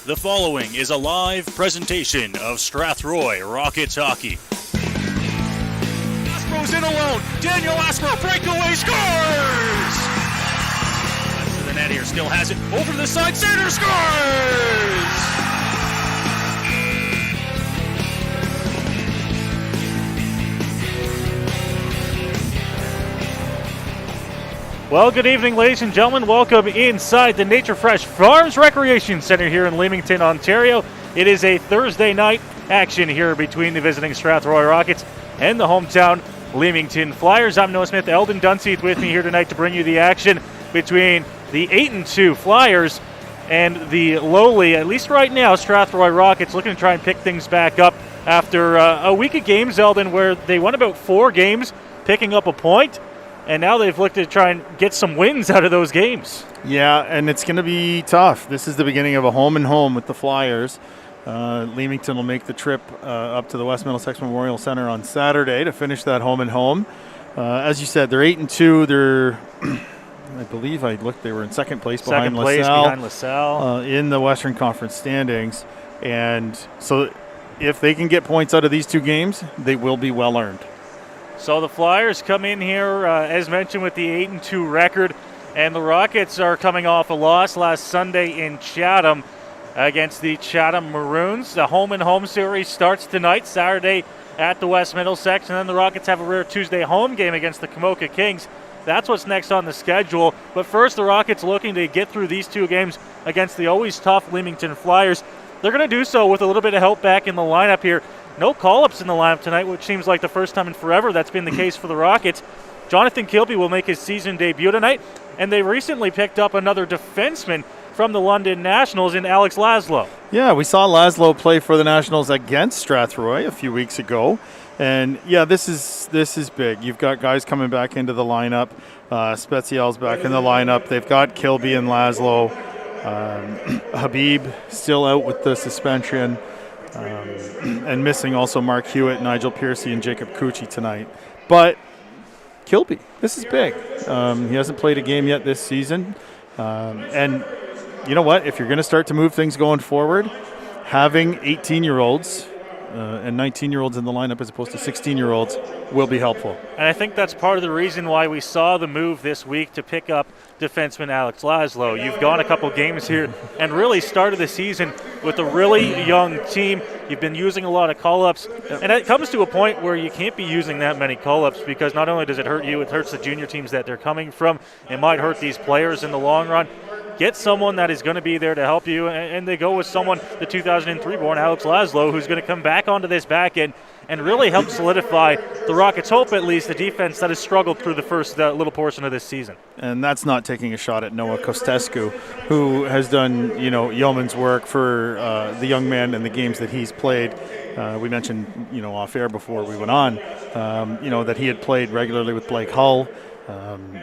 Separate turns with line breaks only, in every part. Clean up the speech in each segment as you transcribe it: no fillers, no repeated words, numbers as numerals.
The following is a live presentation of Strathroy Rockets hockey. Aspro's in alone. Daniel Aspro, breakaway, scores! Back to the net here, still has it. Over to the side, center, scores!
Well, good evening, ladies and gentlemen. Welcome inside the Nature Fresh Farms Recreation Center here in Leamington, Ontario. It is a Thursday night action here between the visiting Strathroy Rockets and the hometown Leamington Flyers. I'm Noah Smith. Eldon Dunseith with me here tonight to bring you the action between the 8-2 Flyers and the lowly, at least right now, Strathroy Rockets, looking to try and pick things back up after a week of games, Eldon, where they won about 4 games, picking up a point. And now they've looked to try and get some wins out of those games.
Yeah, and it's going to be tough. This is the beginning of a home-and-home with the Flyers. Leamington will make the trip up to the West Middlesex Memorial Center on Saturday to finish that home-and-home. As you said, they're 8-2. They're, I believe I looked, they were in second place behind LaSalle in the Western Conference standings. And so if they can get points out of these 2 games, they will be well-earned.
So the Flyers come in here, as mentioned, with the 8-2 record, and the Rockets are coming off a loss last Sunday in Chatham against the Chatham Maroons. The home-and-home series starts tonight, Saturday at the West Middlesex, and then the Rockets have a rare Tuesday home game against the Kamoka Kings. That's what's next on the schedule. But first, the Rockets looking to get through these 2 games against the always tough Leamington Flyers. They're going to do so with a little bit of help back in the lineup here. No call-ups in the lineup tonight, which seems like the first time in forever that's been the case for the Rockets. Jonathan Kilby will make his season debut tonight, and they recently picked up another defenseman from the London Nationals in Alex Laszlo.
Yeah, we saw Laszlo play for the Nationals against Strathroy a few weeks ago. And, yeah, this is big. You've got guys coming back into the lineup. Spezial's back in the lineup. They've got Kilby and Laszlo. Habib still out with the suspension. And missing also Mark Hewitt, Nigel Piercy, and Jacob Cucci tonight. But Kilby, this is big. He hasn't played a game yet this season. And you know what? If you're going to start to move things going forward, having 18-year-olds and 19-year-olds in the lineup as opposed to 16-year-olds will be helpful.
And I think that's part of the reason why we saw the move this week to pick up defenseman Alex Laszlo. You've gone a couple games here and really started the season with a really young team. You've been using a lot of call-ups, and it comes to a point where you can't be using that many call-ups because not only does it hurt you, it hurts the junior teams that they're coming from. It might hurt these players in the long run. Get someone that is going to be there to help you, and they go with someone, the 2003-born Alex Laszlo, who's going to come back onto this back end and really help solidify the Rockets' hope, at least, the defense that has struggled through the first little portion of this season.
And that's not taking a shot at Noah Kostescu, who has done, yeoman's work for the young man in the games that he's played. We mentioned, off air before we went on, that he had played regularly with Blake Hull,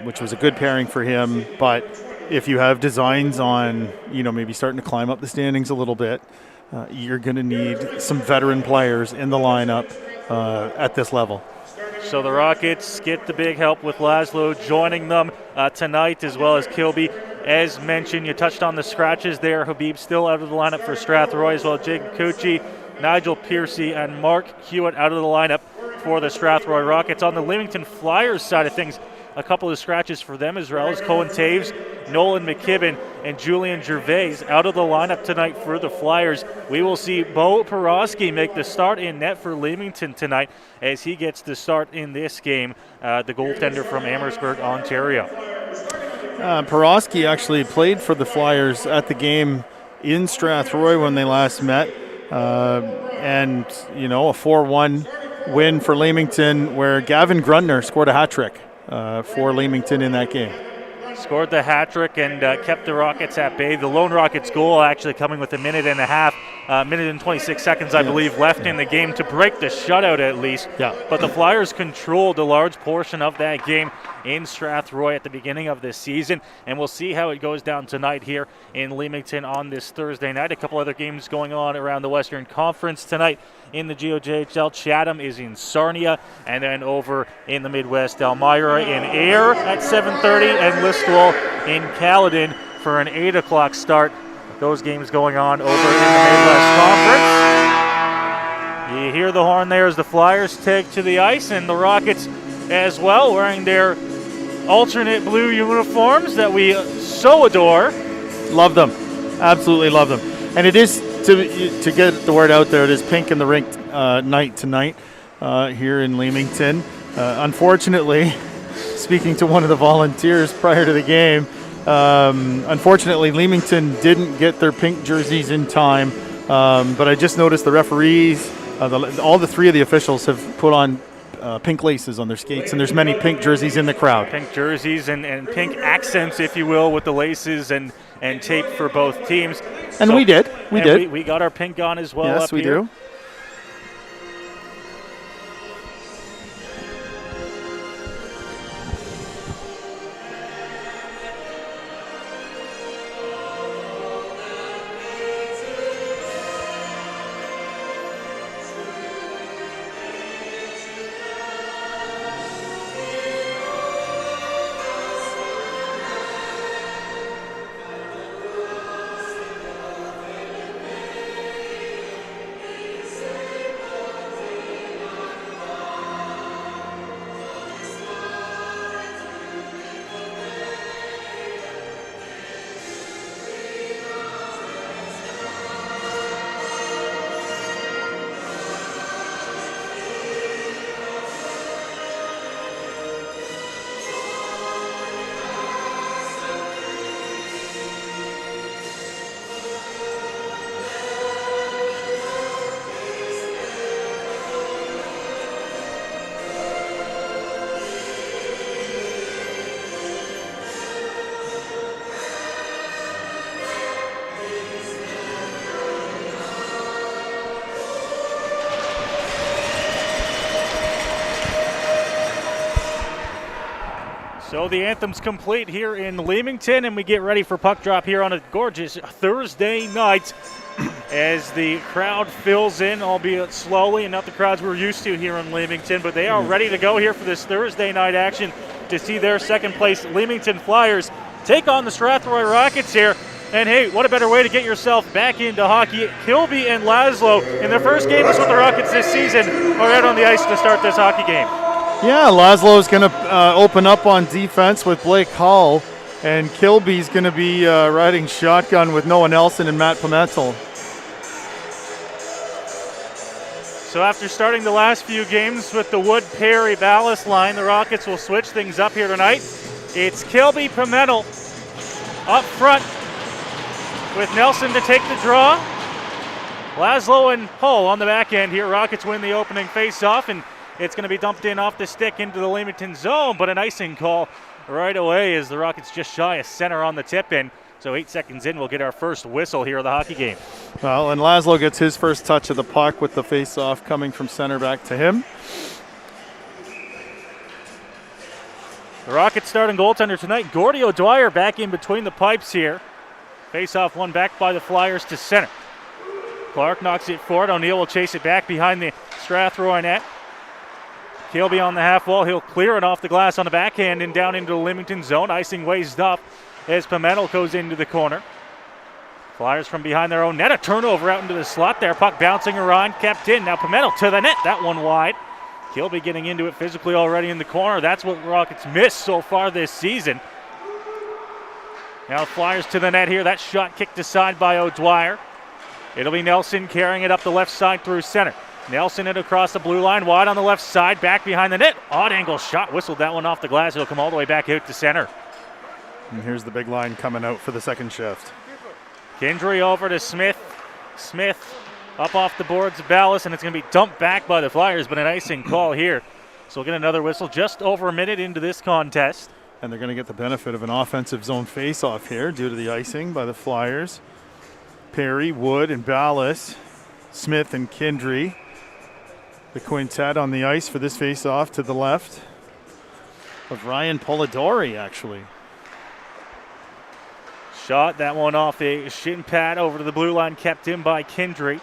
which was a good pairing for him. But if you have designs on, maybe starting to climb up the standings a little bit, you're going to need some veteran players in the lineup at this level.
So the Rockets get the big help with Laszlo joining them tonight, as well as Kilby. As mentioned, you touched on the scratches there. Habib still out of the lineup for Strathroy, as well as Jacob Cucci, Nigel Piercy, and Mark Hewitt out of the lineup for the Strathroy Rockets. On the Leamington Flyers side of things, a couple of scratches for them as well as Cohen Taves, Nolan McKibben, and Julian Gervais out of the lineup tonight for the Flyers. We will see Bo Porosky make the start in net for Leamington tonight as he gets the start in this game, the goaltender from Amherstburg, Ontario.
Porosky actually played for the Flyers at the game in Strathroy when they last met. And, a 4-1 win for Leamington where Gavin Grundner scored a hat trick for Leamington in that game.
Scored the hat trick and kept the Rockets at bay. The lone Rockets goal actually coming with a minute and 26 seconds, I believe, left in the game to break the shutout at least.
Yeah.
But the Flyers controlled a large portion of that game in Strathroy at the beginning of this season, and we'll see how it goes down tonight here in Leamington on this Thursday night. A couple other games going on around the Western Conference tonight in the GOJHL. Chatham is in Sarnia, and then over in the Midwest, Elmira in Ayr at 7:30, and Listowel in Caledon for an 8 o'clock start. those games going on over in the Midwest Conference. You hear the horn there as the Flyers take to the ice, and the Rockets as well, wearing their alternate blue uniforms that we so adore.
Love them. Absolutely love them. And it is, to get the word out there, it is pink in the rink night tonight here in Leamington. Unfortunately, speaking to one of the volunteers prior to the game, unfortunately Leamington didn't get their pink jerseys in time, but I just noticed the referees, all the three of the officials have put on pink laces on their skates, and there's many pink jerseys in the crowd.
Pink jerseys and pink accents, if you will, with the laces and tape for both teams.
And so, we did.
We got our pink on as well.
Yes,
up
we
here.
do.
So the anthem's complete here in Leamington, and we get ready for puck drop here on a gorgeous Thursday night as the crowd fills in, albeit slowly, and not the crowds we're used to here in Leamington, but they are ready to go here for this Thursday night action to see their second place Leamington Flyers take on the Strathroy Rockets here. And hey, what a better way to get yourself back into hockey. Kilby and Laszlo in their first games with the Rockets this season are out on the ice to start this hockey game.
Yeah, Laszlo is going to open up on defense with Blake Hull, and Kilby's going to be riding shotgun with Noah Nelson and Matt Pimentel.
So after starting the last few games with the Wood-Perry ballast line, the Rockets will switch things up here tonight. It's Kilby Pimentel up front with Nelson to take the draw. Laszlo and Hull on the back end here. Rockets win the opening face-off, and it's going to be dumped in off the stick into the Leamington zone, but an icing call right away as the Rockets just shy of center on the tip-in. So 8 seconds in, we'll get our first whistle here of the hockey game.
Well, and Laszlo gets his first touch of the puck with the face-off coming from center back to him.
The Rockets starting goaltender tonight, Gordy O'Dwyer, back in between the pipes here. Face-off one back by the Flyers to center. Clark knocks it forward. O'Neill will chase it back behind the Strathroy net. Kilby on the half wall. He'll clear it off the glass on the backhand and down into the Leamington zone. Icing waist up as Pimentel goes into the corner. Flyers from behind their own net. A turnover out into the slot there. Puck bouncing around, kept in. Now Pimentel to the net. That one wide. Kilby getting into it physically already in the corner. That's what Rockets missed so far this season. Now the Flyers to the net here. That shot kicked aside by O'Dwyer. It'll be Nelson carrying it up the left side through center. Nelson it across the blue line, wide on the left side, back behind the net. Odd angle shot, whistled that one off the glass. It'll come all the way back out to center.
And here's the big line coming out for the second shift.
Kendry over to Smith. Smith up off the boards of Ballas, and it's going to be dumped back by the Flyers, but an icing call here. So we'll get another whistle just over a minute into this contest.
And they're going to get the benefit of an offensive zone face-off here due to the icing by the Flyers. Perry, Wood, and Ballas, Smith and Kendry. The quintet on the ice for this face-off to the left of Ryan Polidori, actually.
Shot that one off a shin pad over to the blue line, kept in by Kendry.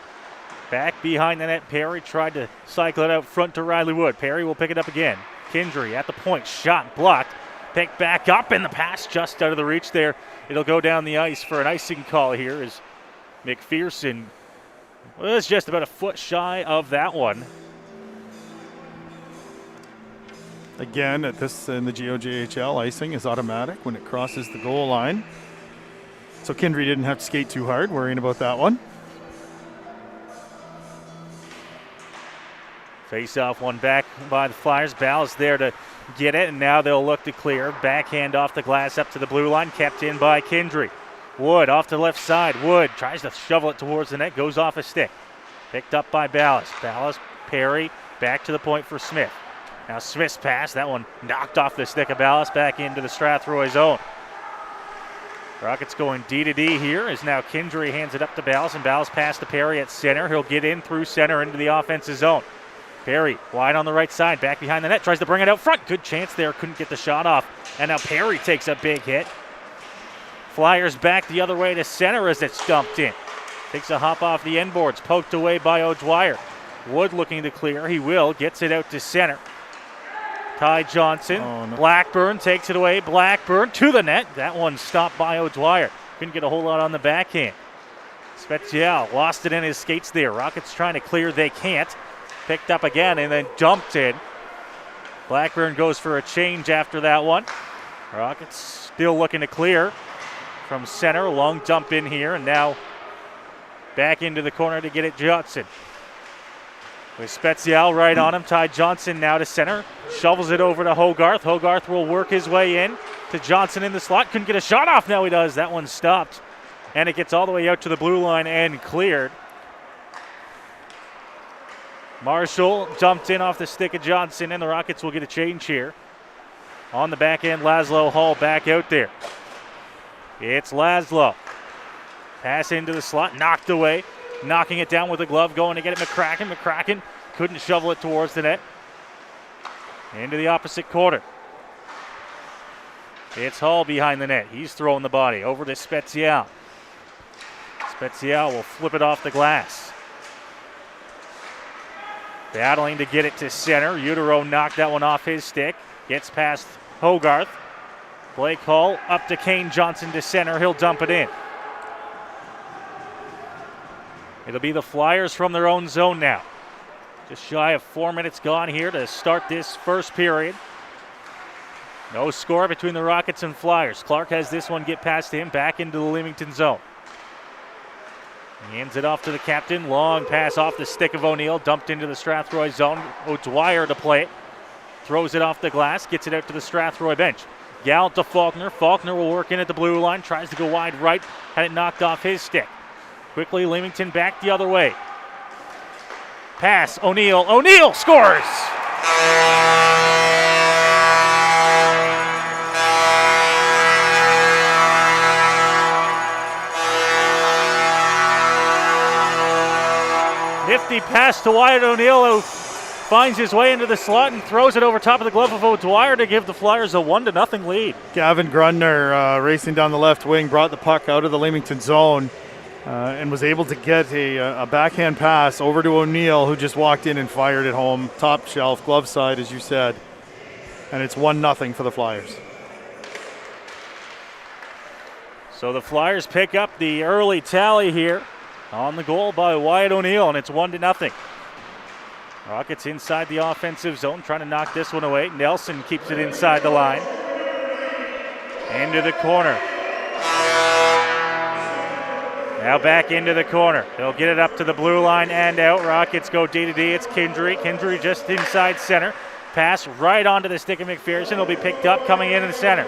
Back behind the net, Perry tried to cycle it out front to Riley Wood. Perry will pick it up again. Kendry at the point, shot blocked. Picked back up, and the pass just out of the reach there. It'll go down the ice for an icing call here as McPherson was just about a foot shy of that one.
Again, in the GOJHL, icing is automatic when it crosses the goal line. So Kindry didn't have to skate too hard, worrying about that one.
Face off one back by the Flyers. Ball's there to get it, and now they'll look to clear. Backhand off the glass up to the blue line, kept in by Kindry. Wood off to the left side. Wood tries to shovel it towards the net, goes off a stick. Picked up by Ballas. Ballas, Perry, back to the point for Smith. Now Smith's pass, that one knocked off the stick of Ballas, back into the Strathroy zone. Rockets going D to D here as now Kindry hands it up to Ballas, and Ballas pass to Perry at center. He'll get in through center into the offensive zone. Perry wide on the right side, back behind the net, tries to bring it out front. Good chance there, couldn't get the shot off. And now Perry takes a big hit. Flyers back the other way to center as it's dumped in. Takes a hop off the end boards, poked away by O'Dwyer. Wood looking to clear, he will, gets it out to center. Ty Johnson, Blackburn takes it away. Blackburn to the net. That one stopped by O'Dwyer. Couldn't get a whole lot on the backhand. Special lost it in his skates there. Rockets trying to clear, they can't. Picked up again and then dumped in. Blackburn goes for a change after that one. Rockets still looking to clear from center. Long dump in here, and now back into the corner to get it Johnson. With Spezial right on him. Ty Johnson now to center. Shovels it over to Hogarth. Hogarth will work his way in to Johnson in the slot. Couldn't get a shot off. Now he does. That one stopped. And it gets all the way out to the blue line and cleared. Marshall dumped in off the stick of Johnson, and the Rockets will get a change here. On the back end, Laszlo Hall back out there. It's Laszlo. Pass into the slot, knocked away. Knocking it down with a glove, going to get it McCracken. McCracken couldn't shovel it towards the net. Into the opposite corner. It's Hall behind the net. He's throwing the body over to Spezial. Spezial will flip it off the glass. Battling to get it to center. Utero knocked that one off his stick. Gets past Hogarth. Blake Hall up to Kane Johnson to center. He'll dump it in. It'll be the Flyers from their own zone now. Just shy of 4 minutes gone here to start this first period. No score between the Rockets and Flyers. Clark has this one get past him, back into the Leamington zone. He hands it off to the captain. Long pass off the stick of O'Neill, dumped into the Strathroy zone. O'Dwyer to play it. Throws it off the glass, gets it out to the Strathroy bench. Gallant to Faulkner. Faulkner will work in at the blue line, tries to go wide right, had it knocked off his stick. Quickly, Leamington back the other way. Pass, O'Neill. O'Neill scores! Nifty pass to Wyatt O'Neill, who finds his way into the slot and throws it over top of the glove of O'Dwyer to give the Flyers a 1-0 lead.
Gavin Grundner racing down the left wing, brought the puck out of the Leamington zone. And was able to get a backhand pass over to O'Neill, who just walked in and fired it home. Top shelf, glove side, as you said. And it's 1-0 for the Flyers.
So the Flyers pick up the early tally here on the goal by Wyatt O'Neill, and it's 1-0. Rockets inside the offensive zone, trying to knock this one away. Nelson keeps it inside the line. Into the corner. Now back into the corner. They'll get it up to the blue line and out. Rockets go D to D. It's Kindry. Kindry just inside center. Pass right onto the stick of McPherson. It'll be picked up coming in the center.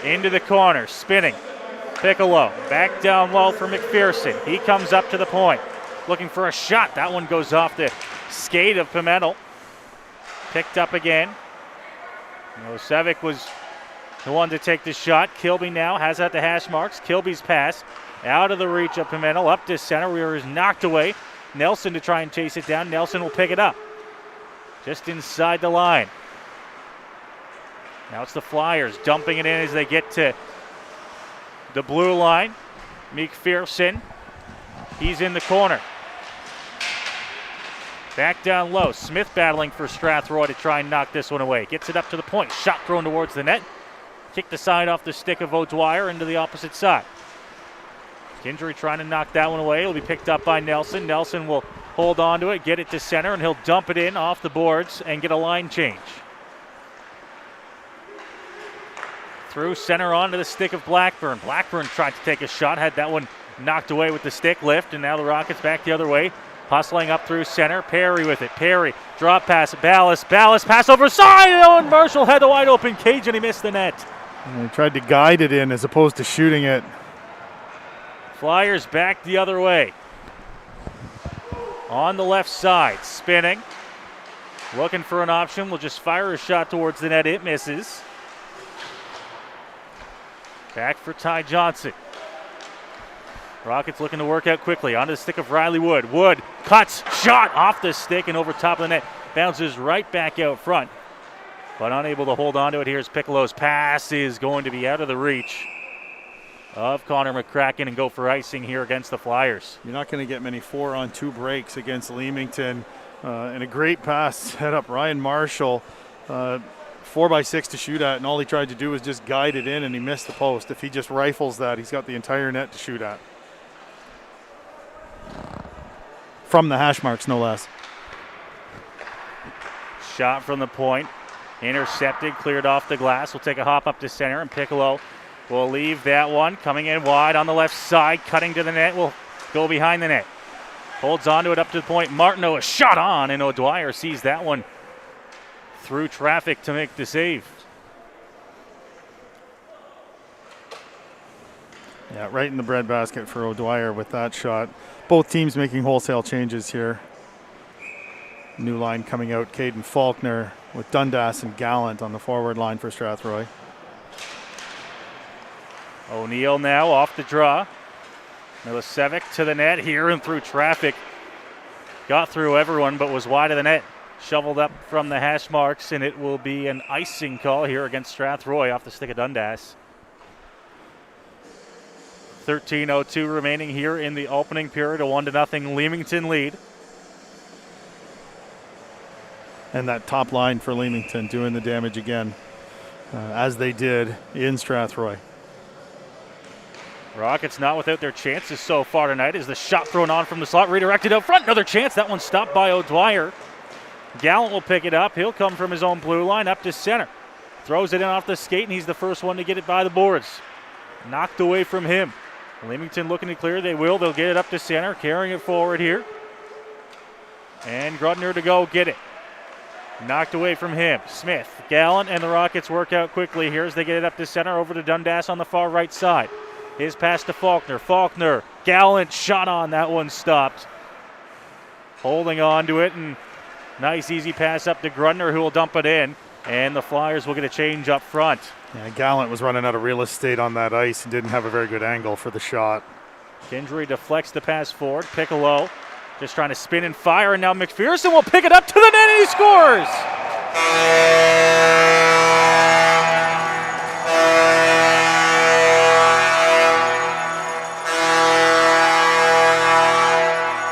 Into the corner. Spinning. Piccolo. Back down low for McPherson. He comes up to the point. Looking for a shot. That one goes off the skate of Pimentel. Picked up again. Nosevic was the one to take the shot. Kilby now has at the hash marks. Kilby's pass. Out of the reach of Pimentel, up to center, where is knocked away. Nelson to try and chase it down. Nelson will pick it up. Just inside the line. Now it's the Flyers dumping it in as they get to the blue line. McPherson, he's in the corner. Back down low. Smith battling for Strathroy to try and knock this one away. Gets it up to the point. Shot thrown towards the net. Kicked aside off the stick of O'Dwyer into the opposite side. Kindry trying to knock that one away. It'll be picked up by Nelson. Nelson will hold on to it, get it to center, and he'll dump it in off the boards and get a line change. Through center onto the stick of Blackburn. Blackburn tried to take a shot, had that one knocked away with the stick lift, and now the Rockets back the other way. Hustling up through center. Perry with it. Perry, drop pass. Ballas pass over side. Owen Marshall had the wide open cage and he missed the net.
And he tried to guide it in as opposed to shooting it.
Flyers back the other way. On the left side, spinning. Looking for an option. Will just fire a shot towards the net. It misses. Back for Ty Johnson. Rockets looking to work out quickly. Onto the stick of Riley Wood. Wood cuts, shot off the stick and over top of the net. Bounces right back out front. But unable to hold on to it. Here's Piccolo's pass is going to be out of the reach of Connor McCracken and go for icing here against the Flyers.
You're not going to get many 4-on-2 breaks against Leamington. And a great pass set up Ryan Marshall. 4x6 to shoot at, and all he tried to do was just guide it in, and he missed the post. If he just rifles that, he's got the entire net to shoot at. From the hash marks, no less.
Shot from the point. Intercepted, cleared off the glass. We'll take a hop up to center, and Piccolo will leave that one. Coming in wide on the left side, cutting to the net. Will go behind the net. Holds on to it up to the point. Martineau, a shot on, and O'Dwyer sees that one through traffic to make the save.
Yeah, right in the breadbasket for O'Dwyer with that shot. Both teams making wholesale changes here. New line coming out, Caden Faulkner with Dundas and Gallant on the forward line for Strathroy.
O'Neill now off the draw. Milicevic to the net here and through traffic. Got through everyone but was wide of the net. Shoveled up from the hash marks, and it will be an icing call here against Strathroy off the stick of Dundas. 13:02 remaining here in the opening period. A 1-0 Leamington lead.
And that top line for Leamington doing the damage again, as they did in Strathroy.
Rockets not without their chances so far tonight as the shot thrown on from the slot, redirected out front. Another chance. That one stopped by O'Dwyer. Gallant will pick it up. He'll come from his own blue line up to center. Throws it in off the skate, and he's the first one to get it by the boards. Knocked away from him. Leamington looking to clear. They will. They'll get it up to center, carrying it forward here. And Grudner to go get it. Knocked away from him. Smith, Gallant, and the Rockets work out quickly here as they get it up to center over to Dundas on the far right side. His pass to Faulkner. Faulkner, Gallant shot on. That one stopped. Holding on to it, and nice easy pass up to Grudner, who will dump it in. And the Flyers will get a change up front.
Yeah, Gallant was running out of real estate on that ice and didn't have a very good angle for the shot.
Kindry deflects the pass forward. Piccolo just trying to spin and fire, and now McPherson will pick it up to the net, and he scores!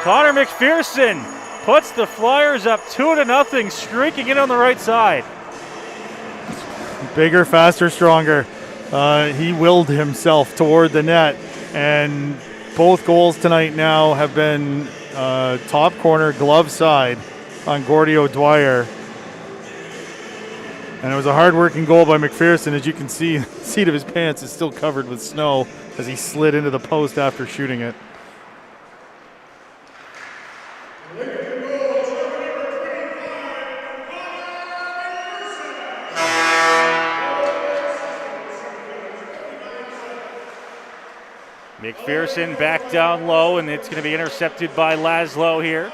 Connor McPherson puts the Flyers up 2-0, streaking in on the right side.
Bigger, faster, stronger. He willed himself toward the net, and both goals tonight now have been top corner, glove side on Gordy O'Dwyer. And it was a hard-working goal by McPherson. As you can see, the seat of his pants is still covered with snow as he slid into the post after shooting it.
McPherson back down low, and it's going to be intercepted by Laszlo here.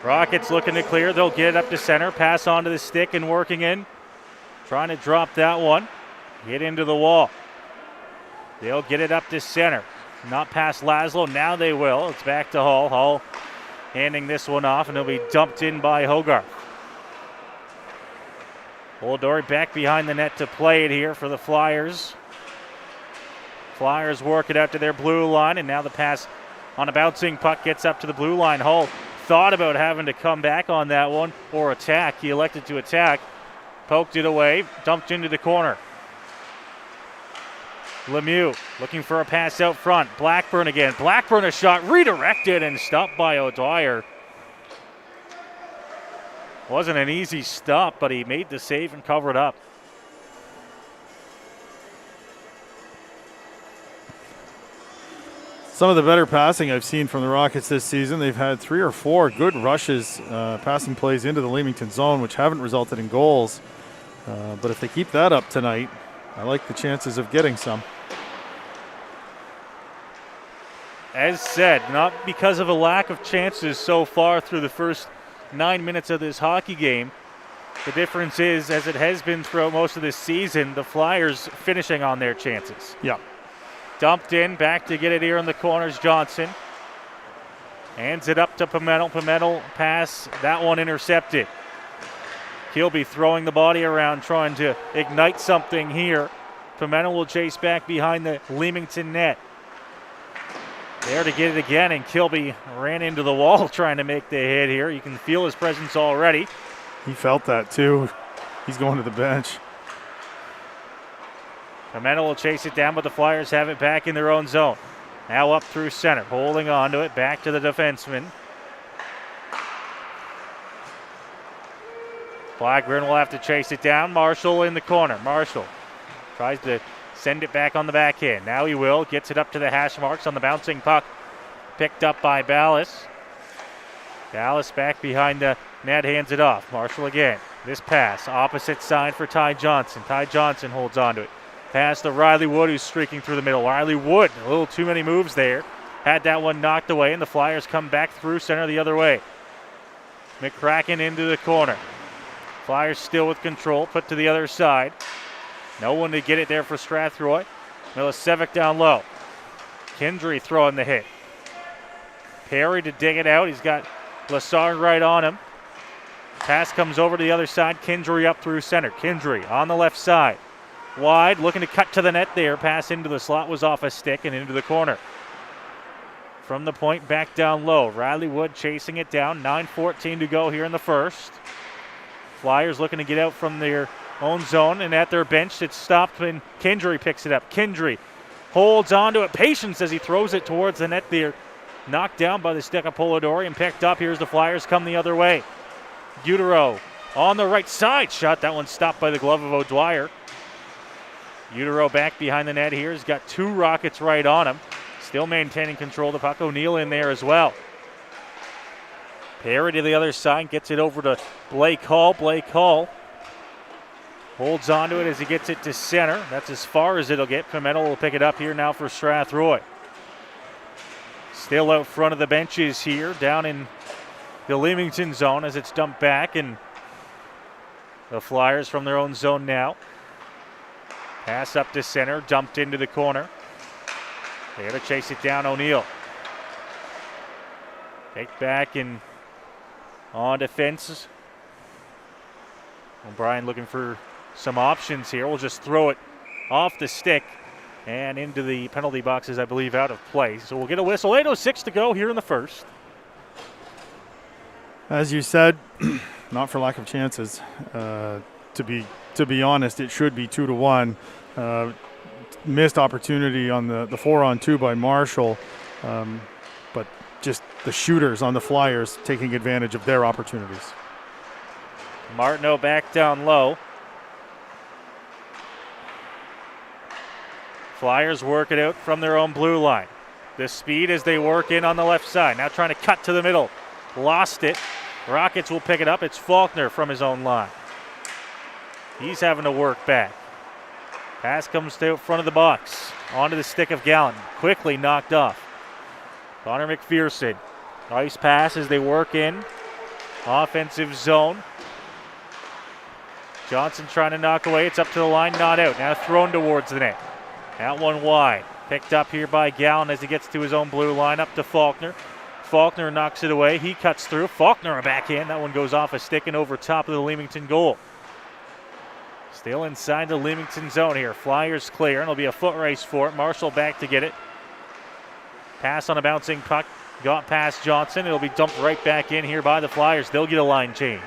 Rockets looking to clear. They'll get it up to center. Pass onto the stick and working in. Trying to drop that one. Hit into the wall. They'll get it up to center. Not past Laszlo. Now they will. It's back to Hull. Hull handing this one off, and it'll be dumped in by Hogarth. Oldori back behind the net to play it here for the Flyers. Flyers work it out to their blue line, and now the pass on a bouncing puck gets up to the blue line. Hull thought about having to come back on that one or attack. He elected to attack. Poked it away, dumped into the corner. Lemieux looking for a pass out front. Blackburn again. Blackburn a shot redirected and stopped by O'Dwyer. Wasn't an easy stop, but he made the save and covered up.
Some of the better passing I've seen from the Rockets this season. They've had 3 or 4 good rushes, passing plays into the Leamington zone, which haven't resulted in goals. But if they keep that up tonight, I like the chances of getting some.
As said, not because of a lack of chances so far through the first 9 minutes of this hockey game. The difference is, as it has been throughout most of this season, the Flyers finishing on their chances.
Yeah.
Dumped in, back to get it here in the corners, Johnson. Hands it up to Pimentel. Pimentel pass, that one intercepted. Kilby throwing the body around, trying to ignite something here. Pimentel will chase back behind the Leamington net. There to get it again, and Kilby ran into the wall trying to make the hit here. You can feel his presence already.
He felt that too. He's going to the bench.
Pimentel will chase it down, but the Flyers have it back in their own zone. Now up through center, holding on to it, back to the defenseman. Blackburn will have to chase it down. Marshall in the corner. Marshall tries to send it back on the backhand. Now he will. Gets it up to the hash marks on the bouncing puck. Picked up by Ballas. Ballas back behind the net, hands it off. Marshall again. This pass, opposite side for Ty Johnson. Ty Johnson holds on to it. Pass to Riley Wood, who's streaking through the middle. Riley Wood, a little too many moves there. Had that one knocked away, and the Flyers come back through center the other way. McCracken into the corner. Flyers still with control, put to the other side. No one to get it there for Strathroy. Milicevic down low. Kendry throwing the hit. Perry to dig it out. He's got Lassard right on him. Pass comes over to the other side. Kendry up through center. Kendry on the left side. Wide, looking to cut to the net there. Pass into the slot was off a stick and into the corner. From the point, back down low. Riley Wood chasing it down. 9:14 to go here in the first. Flyers looking to get out from their own zone, and at their bench it's stopped when Kendry picks it up. Kendry holds on to it. Patience as he throws it towards the net there. Knocked down by the stick of Polidori and picked up. Here's the Flyers come the other way. Utero on the right side. Shot, that one stopped by the glove of O'Dwyer. Utero back behind the net here. He's got 2 Rockets right on him. Still maintaining control of the puck. O'Neill in there as well. Perry to the other side, gets it over to Blake Hall. Blake Hall holds on to it as he gets it to center. That's as far as it'll get. Pimentel will pick it up here now for Strathroy. Still out front of the benches here, down in the Leamington zone as it's dumped back, and the Flyers from their own zone now. Pass up to center, dumped into the corner. They got to chase it down, O'Neill. Take back and on defense. O'Brien looking for some options here. We'll just throw it off the stick and into the penalty boxes, I believe, out of play. So we'll get a whistle. 8:06 to go here in the first.
As you said, not for lack of chances. To be honest, it should be 2-1. Missed opportunity on the 4-on-2 by Marshall, but just the shooters on the Flyers taking advantage of their opportunities.
Martineau back down low. Flyers work it out from their own blue line. The speed as they work in on the left side. Now trying to cut to the middle. Lost it. Rockets will pick it up. It's Faulkner from his own line. He's having to work back. Pass comes to front of the box. Onto the stick of Gallen. Quickly knocked off. Connor McPherson. Nice pass as they work in. Offensive zone. Johnson trying to knock away. It's up to the line, not out. Now thrown towards the net. That one wide. Picked up here by Gallen as he gets to his own blue line. Up to Faulkner. Faulkner knocks it away. He cuts through. Faulkner a backhand. That one goes off a stick and over top of the Leamington goal. Still inside the Leamington zone here. Flyers clear, and it'll be a foot race for it. Marshall back to get it. Pass on a bouncing puck. Got past Johnson. It'll be dumped right back in here by the Flyers. They'll get a line change.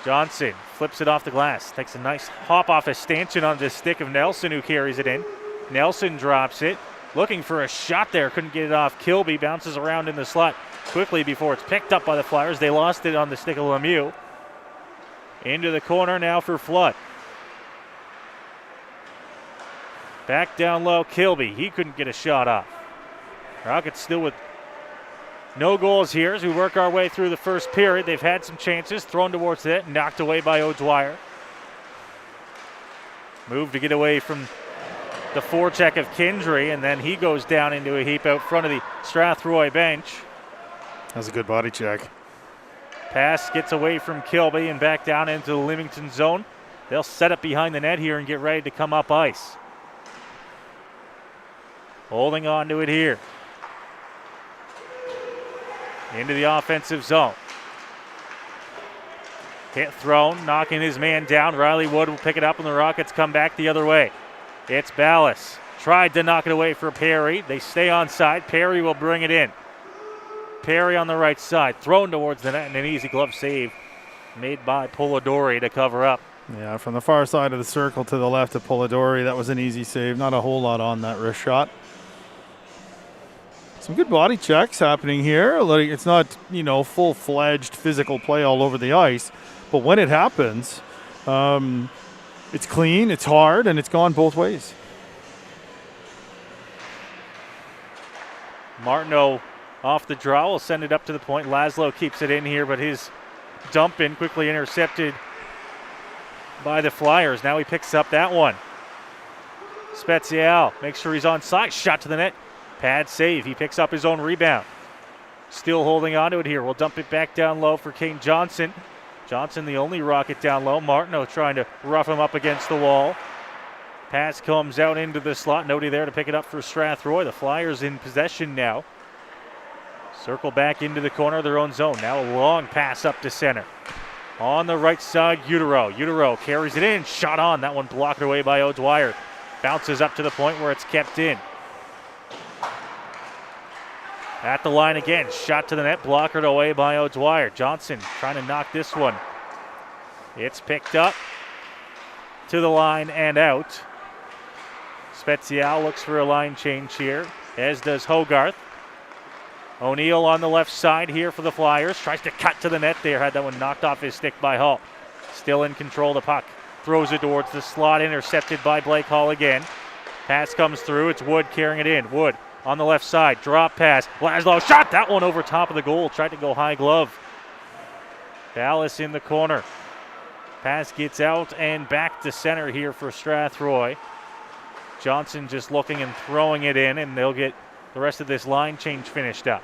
Johnson flips it off the glass. Takes a nice hop off a stanchion on the stick of Nelson, who carries it in. Nelson drops it. Looking for a shot there. Couldn't get it off. Kilby bounces around in the slot quickly before it's picked up by the Flyers. They lost it on the stick of Lemieux. Into the corner now for Flood. Back down low, Kilby. He couldn't get a shot off. Rockets still with no goals here as we work our way through the first period. They've had some chances thrown towards the net, knocked away by O'Dwyer. Move to get away from the forecheck of Kindry, and then he goes down into a heap out front of the Strathroy bench.
That's a good body check.
Pass gets away from Kilby and back down into the Leamington zone. They'll set up behind the net here and get ready to come up ice. Holding on to it here. Into the offensive zone. Hit thrown, knocking his man down. Riley Wood will pick it up and the Rockets come back the other way. It's Ballas. Tried to knock it away for Perry. They stay on side. Perry will bring it in. Perry on the right side. Thrown towards the net and an easy glove save made by Polidori to cover up.
Yeah, from the far side of the circle to the left of Polidori, that was an easy save. Not a whole lot on that wrist shot. Some good body checks happening here. Like, it's not, full-fledged physical play all over the ice, but when it happens, it's clean, it's hard, and it's gone both ways.
Martineau off the draw will send it up to the point. Laszlo keeps it in here, but his dump in quickly intercepted by the Flyers. Now he picks up that one. Spezial makes sure he's on side. Shot to the net. Pad save. He picks up his own rebound. Still holding on to it here. We'll dump it back down low for Kane Johnson. Johnson, the only Rocket down low. Martineau trying to rough him up against the wall. Pass comes out into the slot. Nobody there to pick it up for Strathroy. The Flyers in possession now. Circle back into the corner of their own zone. Now a long pass up to center. On the right side, Utero. Utero carries it in. Shot on. That one blocked away by O'Dwyer. Bounces up to the point where it's kept in. At the line again. Shot to the net. Blockered away by O'Dwyer. Johnson trying to knock this one. It's picked up to the line and out. Spezial looks for a line change here, as does Hogarth. O'Neill on the left side here for the Flyers. Tries to cut to the net there. Had that one knocked off his stick by Hall. Still in control of the puck. Throws it towards the slot. Intercepted by Blake Hall again. Pass comes through. It's Wood carrying it in. Wood on the left side. Drop pass. Laszlo shot that one over top of the goal. Tried to go high glove. Ballas in the corner. Pass gets out and back to center here for Strathroy. Johnson just looking and throwing it in, and they'll get the rest of this line change finished up.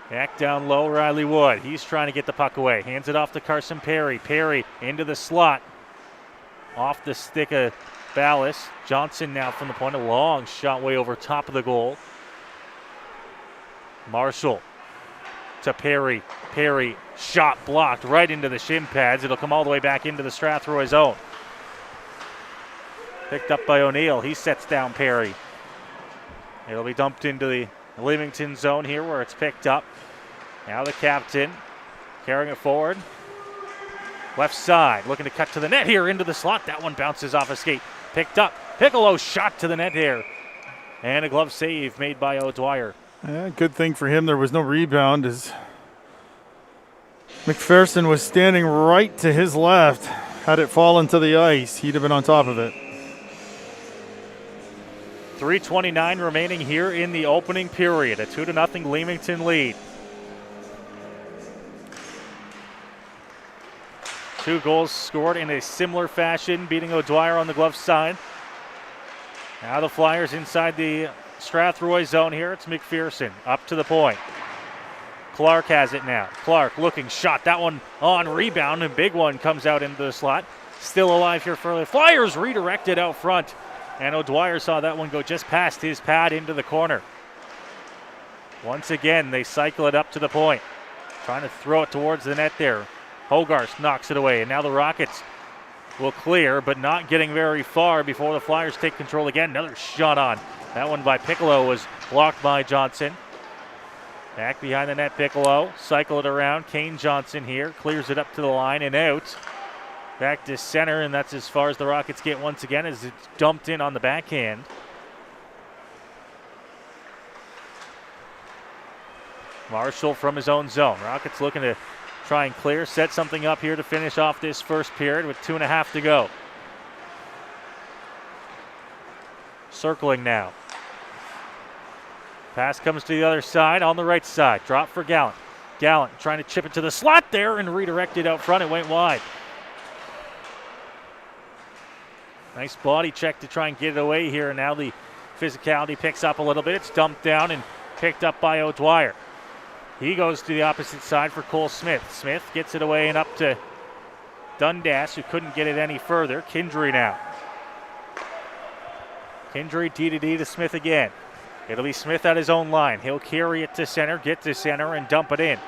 Back down low, Riley Wood. He's trying to get the puck away. Hands it off to Carson Perry. Perry into the slot. Off the stick of Ballas. Johnson now from the point. A long shot way over top of the goal. Marshall to Perry. Perry shot blocked right into the shin pads. It'll come all the way back into the Strathroy zone. Picked up by O'Neill. He sets down Perry. It'll be dumped into the Leamington zone here where it's picked up. Now the captain carrying it forward. Left side looking to cut to the net here into the slot. That one bounces off a skate. Picked up. Piccolo shot to the net here. And a glove save made by O'Dwyer.
Yeah, good thing for him there was no rebound as McPherson was standing right to his left. Had it fallen to the ice, he'd have been on top of it.
3:29 remaining here in the opening period. A 2-0 Leamington lead. 2 goals scored in a similar fashion, beating O'Dwyer on the glove side. Now the Flyers inside the Strathroy zone here. It's McPherson up to the point. Clark has it now. Clark looking, shot. That one on rebound. A big one comes out into the slot. Still alive here for the Flyers. Redirected out front. And O'Dwyer saw that one go just past his pad into the corner. Once again, they cycle it up to the point. Trying to throw it towards the net there. Hogarth knocks it away. And now the Rockets will clear, but not getting very far before the Flyers take control again. Another shot on. That one by Piccolo was blocked by Johnson. Back behind the net, Piccolo. Cycle it around. Kane Johnson here. Clears it up to the line and out. Back to center, and that's as far as the Rockets get once again as it's dumped in on the backhand. Marshall from his own zone. Rockets looking to try and clear, set something up here to finish off this first period with 2.5 to go. Circling now. Pass comes to the other side on the right side. Drop for Gallant. Gallant trying to chip it to the slot there and redirected out front. It went wide. Nice body check to try and get it away here. And now the physicality picks up a little bit. It's dumped down and picked up by O'Dwyer. He goes to the opposite side for Cole Smith. Smith gets it away and up to Dundas, who couldn't get it any further. Kindry now. Kindry D to Smith again. It'll be Smith at his own line. He'll carry it to center, get to center, and dump it in.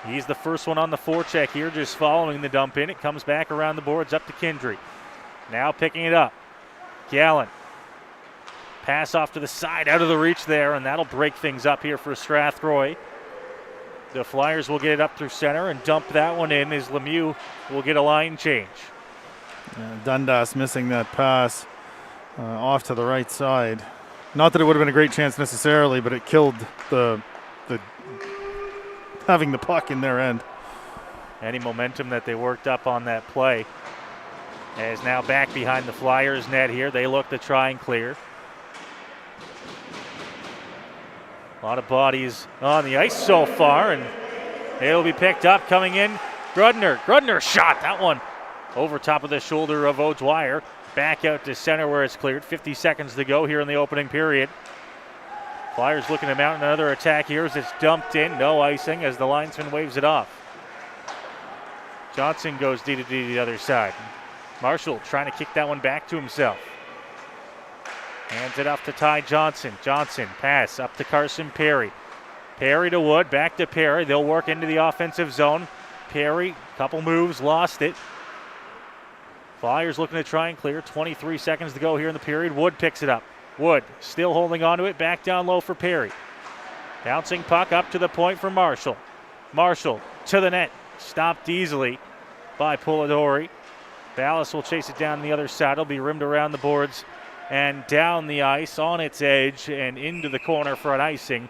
He's the first one on the forecheck here, just following the dump in. It comes back around the boards up to Kindry. Now picking it up. Gallant. Pass off to the side, out of the reach there, and that'll break things up here for Strathroy. The Flyers will get it up through center and dump that one in as Lemieux will get a line change.
Dundas missing that pass off to the right side. Not that it would have been a great chance necessarily, but it killed the having the puck in their end.
Any momentum that they worked up on that play is now back behind the Flyers net here. They look to try and clear. A lot of bodies on the ice so far, and it'll be picked up coming in. Grudner shot that one over top of the shoulder of O'Dwyer. Back out to center where it's cleared. 50 seconds to go here in the opening period. Flyers looking to mount another attack here as it's dumped in. No icing as the linesman waves it off. Johnson goes D to the other side. Marshall trying to kick that one back to himself. Hands it off to Ty Johnson. Johnson pass up to Carson Perry. Perry to Wood, back to Perry. They'll work into the offensive zone. Perry, couple moves, lost it. Flyers looking to try and clear. 23 seconds to go here in the period. Wood picks it up. Wood still holding on to it. Back down low for Perry. Bouncing puck up to the point for Marshall. Marshall to the net. Stopped easily by Polidori. Ballas will chase it down the other side. It'll be rimmed around the boards and down the ice on its edge and into the corner for an icing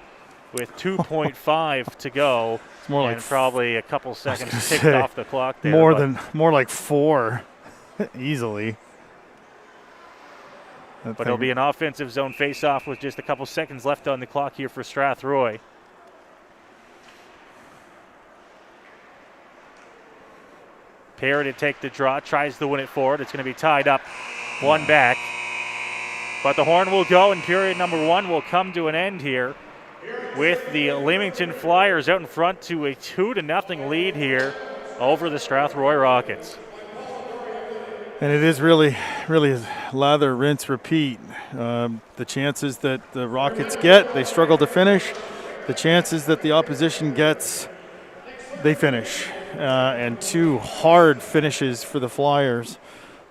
with 2.5 to go. It's more and like probably a couple seconds ticked off the clock there.
More like 4. Easily.
But it'll be an offensive zone face-off with just a couple seconds left on the clock here for Strathroy. Perry to take the draw, tries to win it forward. It's going to be tied up, one back. But the horn will go, and period number 1 will come to an end here with the Leamington Flyers out in front to a 2-0 lead here over the Strathroy Rockets.
And it is really lather, rinse, repeat. The chances that the Rockets get, they struggle to finish. The chances that the opposition gets, they finish. And 2 hard finishes for the Flyers.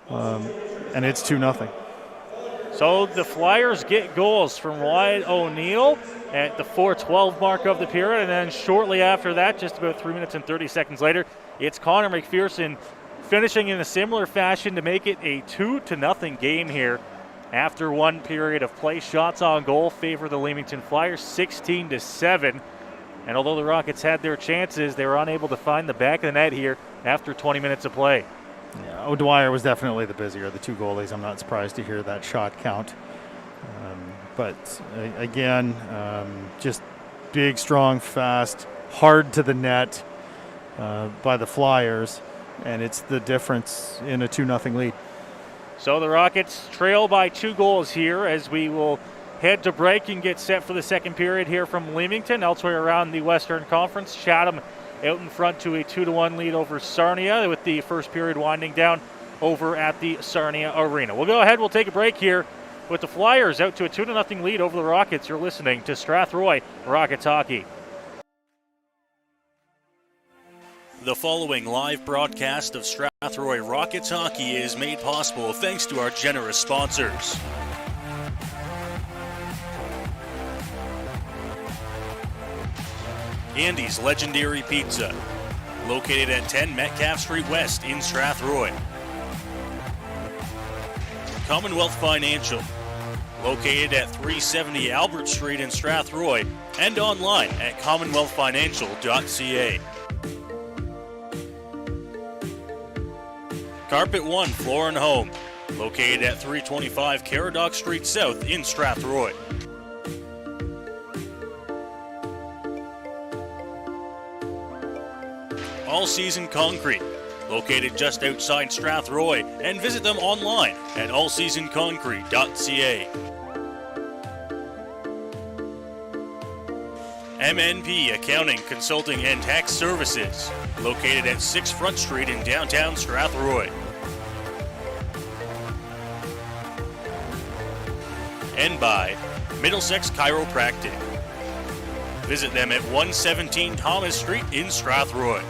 And it's 2-0.
So the Flyers get goals from Wyatt O'Neill at the 4:12 mark of the period. And then shortly after that, just about 3 minutes and 30 seconds later, it's Connor McPherson finishing in a similar fashion to make it a 2-0 game here after one period of play. Shots on goal favor the Leamington Flyers 16-7. And although the Rockets had their chances, they were unable to find the back of the net here after 20 minutes of play.
Yeah, O'Dwyer was definitely the busier of the 2 goalies. I'm not surprised to hear that shot count. But again, just big, strong, fast, hard to the net by the Flyers. And it's the difference in a 2-0 lead.
So the Rockets trail by 2 goals here as we will head to break and get set for the second period here from Leamington. Elsewhere around the Western Conference, Chatham out in front to a 2-1 lead over Sarnia with the first period winding down over at the Sarnia Arena. We'll go ahead, we'll take a break here with the Flyers out to a 2-0 lead over the Rockets. You're listening to Strathroy Rockets Hockey.
The following live broadcast of Strathroy Rockets hockey is made possible thanks to our generous sponsors. Andy's Legendary Pizza, located at 10 Metcalf Street West in Strathroy. Commonwealth Financial, located at 370 Albert Street in Strathroy and online at commonwealthfinancial.ca. Carpet One Floor and Home, located at 325 Caradoc Street South in Strathroy. All Season Concrete, located just outside Strathroy, and visit them online at allseasonconcrete.ca. MNP Accounting, Consulting and Tax Services, located at 6 Front Street in downtown Strathroy. And by Middlesex Chiropractic. Visit them at 117 Thomas Street in Strathroy.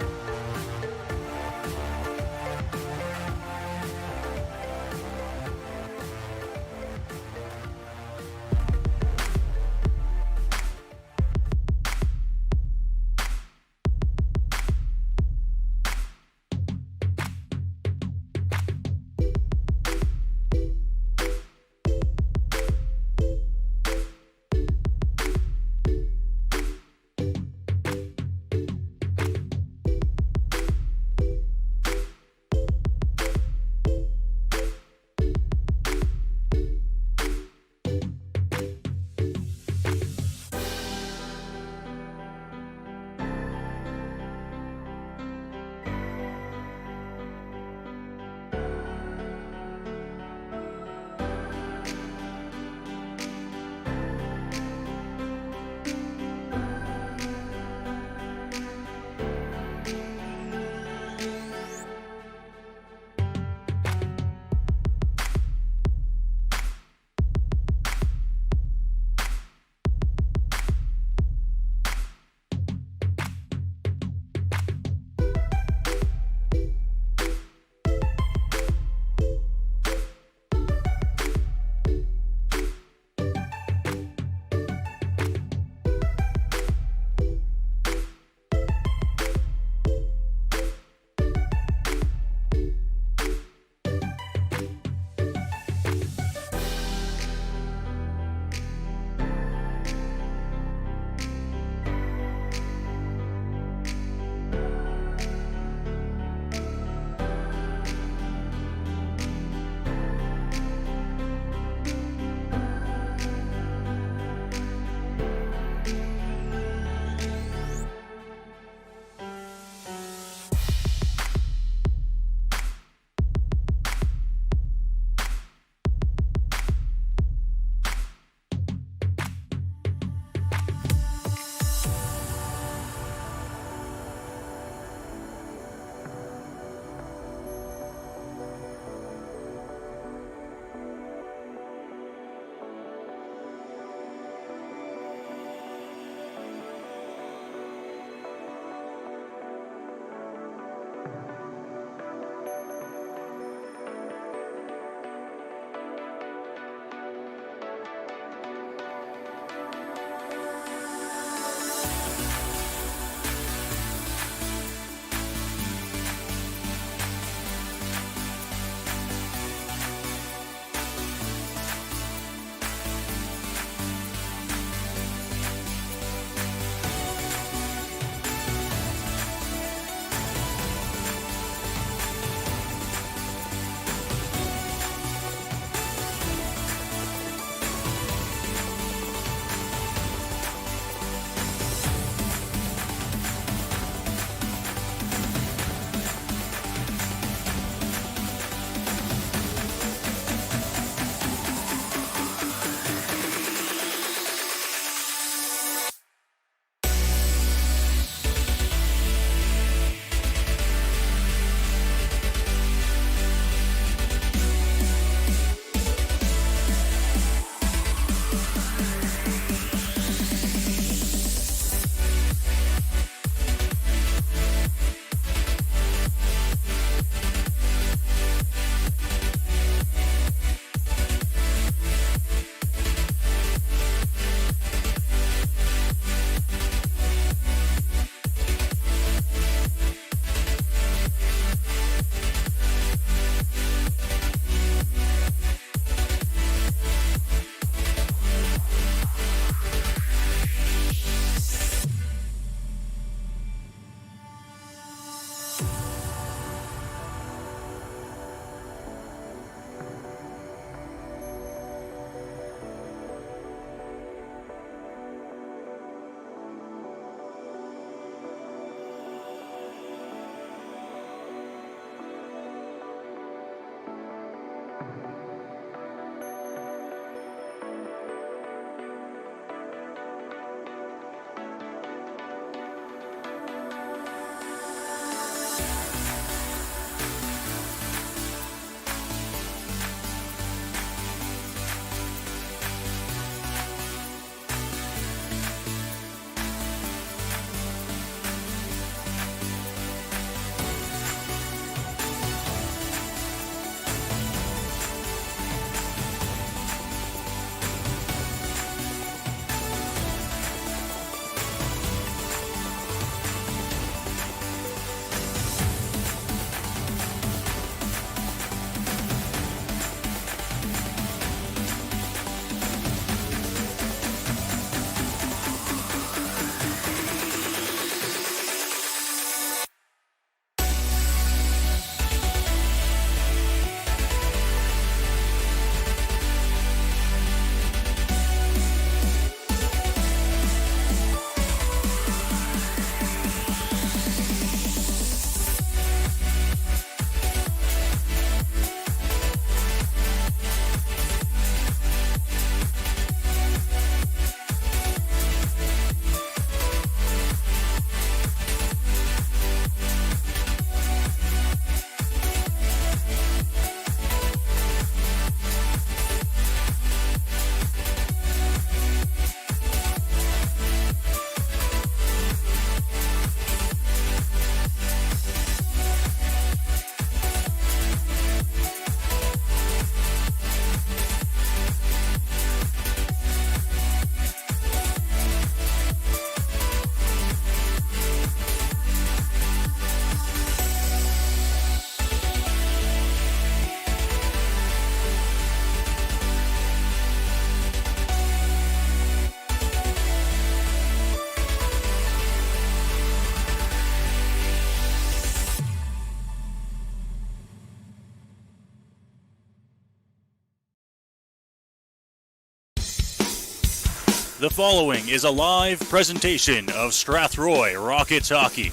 The following is a live presentation of Strathroy Rockets hockey.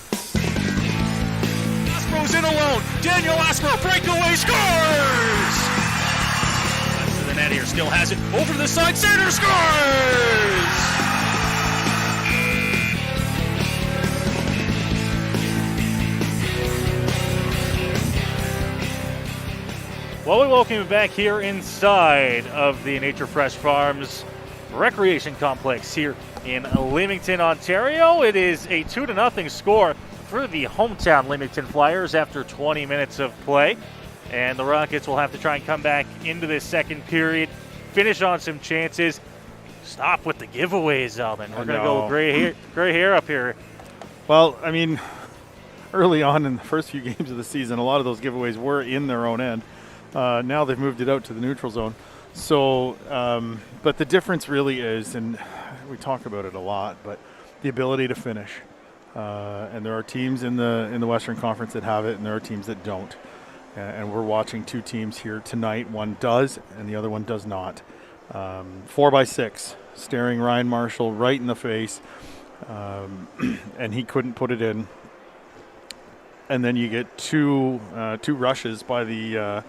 Aspro's in alone. Daniel Aspro, breakaway, scores! Left to the net here, still has it. Over to the side, center, scores!
Well, we welcome you back here inside of the Nature Fresh Farms Recreation Complex here in Leamington, Ontario. It is a 2-0 score for the hometown Leamington Flyers after 20 minutes of play. And the Rockets will have to try and come back into this second period, finish on some chances. Stop with the giveaways, Eldon. We're going to go gray hair up here.
Well, I mean, early on in the first few games of the season, a lot of those giveaways were in their own end. Now they've moved it out to the neutral zone. So, but the difference really is, and we talk about it a lot, but the ability to finish. And there are teams in the Western Conference that have it, and there are teams that don't. And we're watching two teams here tonight. One does, and the other one does not. 4x6, staring Ryan Marshall right in the face, and he couldn't put it in. And then you get two rushes by the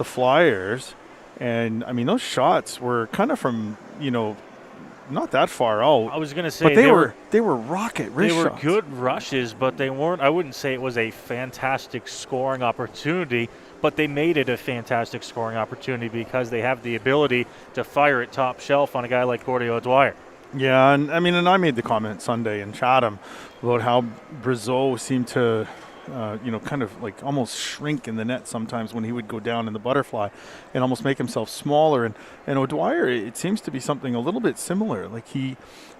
Flyers. And, I mean, those shots were kind of from, not that far out.
I was going to say
but they were rocket wrist shots.
They were good rushes, but they weren't. I wouldn't say it was a fantastic scoring opportunity, but they made it a fantastic scoring opportunity because they have the ability to fire it top shelf on a guy like Gordy O'Dwyer.
Yeah, and I made the comment Sunday in Chatham about how Brazeau seemed to kind of like almost shrink in the net sometimes when he would go down in the butterfly and almost make himself smaller. And O'Dwyer, it seems to be something a little bit similar. Like he,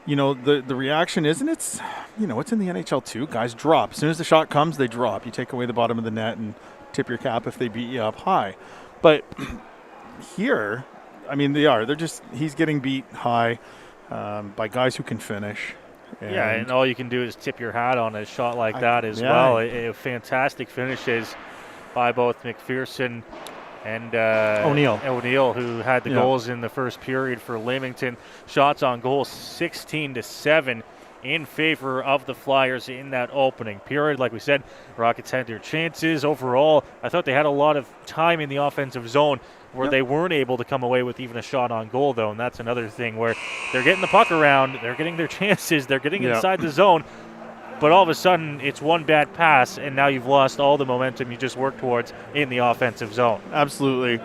the reaction isn't it's in the NHL too. Guys drop. As soon as the shot comes, they drop. You take away the bottom of the net and tip your cap if they beat you up high. But here, he's getting beat high by guys who can finish.
And all you can do is tip your hat on a shot like that as well. Fantastic finishes by both McPherson and O'Neill, who had the goals in the first period for Leamington. Shots on goal 16-7 in favor of the Flyers in that opening period. Like we said, Rockets had their chances. Overall, I thought they had a lot of time in the offensive zone where they weren't able to come away with even a shot on goal, though, and that's another thing where they're getting the puck around, they're getting their chances, they're getting inside the zone, but all of a sudden it's one bad pass, and now you've lost all the momentum you just worked towards in the offensive zone.
Absolutely.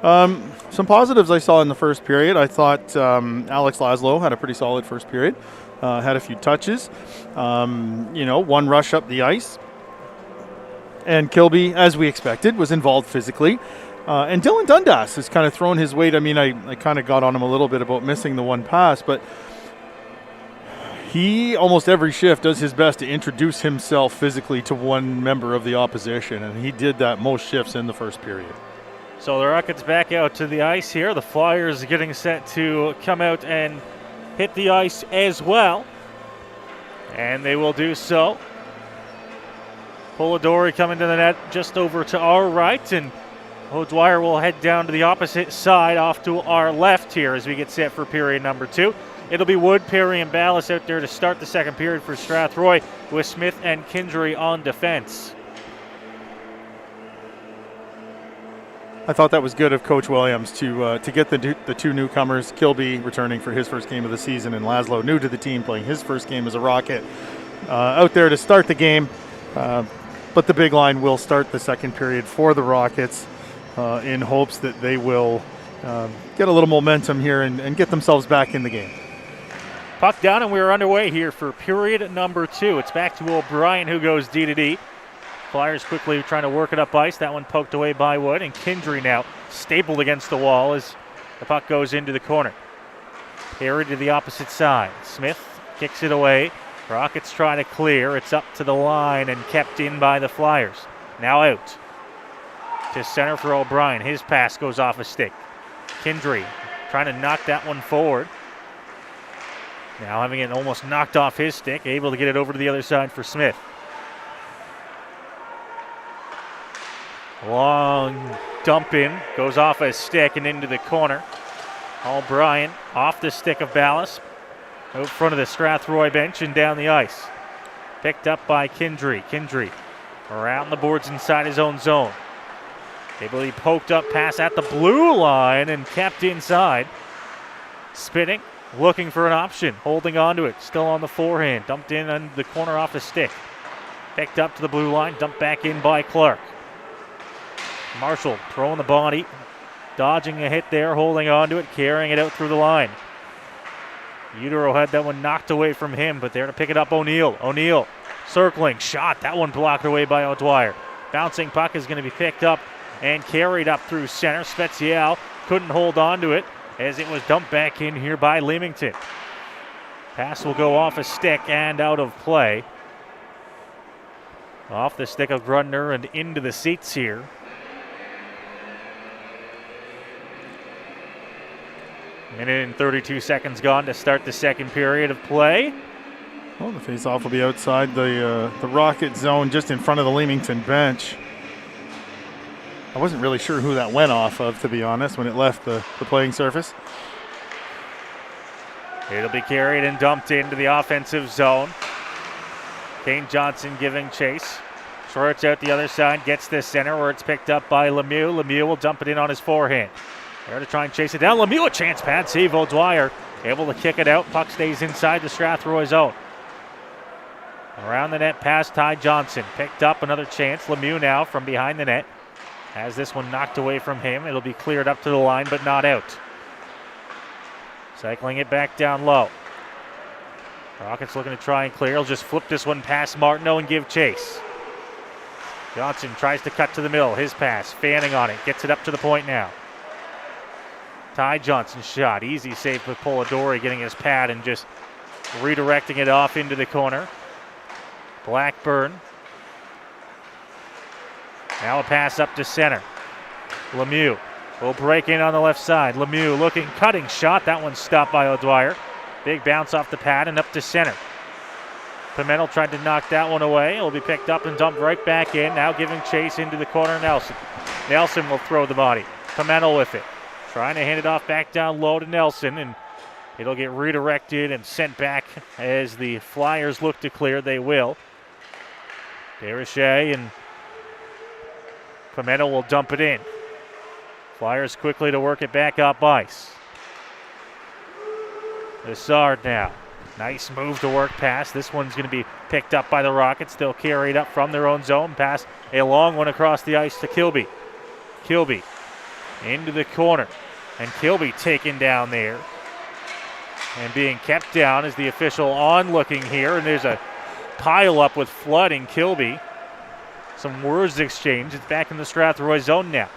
Some positives I saw in the first period. I thought Alex Laszlo had a pretty solid first period, had a few touches, one rush up the ice, and Kilby, as we expected, was involved physically. And Dylan Dundas has kind of thrown his weight. I kind of got on him a little bit about missing the one pass, but he almost every shift does his best to introduce himself physically to one member of the opposition, and he did that most shifts in the first period.
So the Rockets back out to the ice here. The Flyers getting set to come out and hit the ice as well, and they will do so. Polidori coming to the net just over to our right, and O'Dwyer will head down to the opposite side off to our left here as we get set for period number 2. It'll be Wood, Perry, and Ballas out there to start the second period for Strathroy with Smith and Kindry on defense.
I thought that was good of Coach Williams to get the two newcomers, Kilby returning for his first game of the season and Laszlo, new to the team, playing his first game as a Rocket, out there to start the game. But the big line will start the second period for the Rockets. In hopes that they will get a little momentum here and get themselves back in the game.
Puck down, and we're underway here for period number 2. It's back to O'Brien, who goes D to D. Flyers quickly trying to work it up ice. That one poked away by Wood, and Kindry now stapled against the wall as the puck goes into the corner. Perry to the opposite side. Smith kicks it away. Rockets trying to clear. It's up to the line and kept in by the Flyers. Now out to center for O'Brien. His pass goes off a stick. Kindry trying to knock that one forward. Now having it almost knocked off his stick, able to get it over to the other side for Smith. Long dump in, goes off a stick and into the corner. O'Brien off the stick of Ballas. out front of the Strathroy bench and down the ice. Picked up by Kindry. Kindry around the boards inside his own zone. Able to be poked up pass at the blue line and kept inside. Spinning, looking for an option, holding on to it, still on the forehand. Dumped in on the corner off the stick. Picked up to the blue line, dumped back in by Clark. Marshall throwing the body, dodging a hit there, holding on to it, carrying it out through the line. Utero had that one knocked away from him, but there to pick it up, O'Neill. O'Neill circling, shot, that one blocked away by O'Dwyer. Bouncing puck is going to be picked up and carried up through center. Spezial couldn't hold on to it as it was dumped back in here by Leamington. Pass will go off a stick and out of play. Off the stick of Grundner and into the seats here. Minute and 32 seconds gone to start the second period of play.
Well, the face-off will be outside the Rocket zone, just in front of the Leamington bench. I wasn't really sure who that went off of, to be honest, when it left the playing surface.
It'll be carried and dumped into the offensive zone. Kane Johnson giving chase. Schwartz out the other side, gets this center where it's picked up by Lemieux. Lemieux will dump it in on his forehand. There to try and chase it down. Lemieux, a chance pad save. O'Dwyer able to kick it out. Puck stays inside the Strathroy zone. Around the net past Ty Johnson. Picked up, another chance. Lemieux now from behind the net. Has this one knocked away from him. It'll be cleared up to the line, but not out. Cycling it back down low. Rockets looking to try and clear. He'll just flip this one past Martineau and give chase. Johnson tries to cut to the middle. His pass, fanning on it. Gets it up to the point now. Ty Johnson shot. Easy save with Polidori getting his pad and just redirecting it off into the corner. Blackburn. Now a pass up to center. Lemieux will break in on the left side. Lemieux looking, cutting shot. That one's stopped by O'Dwyer. Big bounce off the pad and up to center. Pimentel tried to knock that one away. It'll be picked up and dumped right back in. Now giving chase into the corner, Nelson. Nelson will throw the body. Pimentel with it. Trying to hand it off back down low to Nelson, and it'll get redirected and sent back as the Flyers look to clear. They will. Desrochet and Pimentel will dump it in. Flyers quickly to work it back up ice. Lessard now. Nice move to work pass. This one's going to be picked up by the Rockets. They'll carry it up from their own zone. Pass a long one across the ice to Kilby. Kilby into the corner. And Kilby taken down there. And being kept down is the official on looking here. And there's a pile up with flooding Kilby. Some words exchanged. It's back in the Strathroy zone now.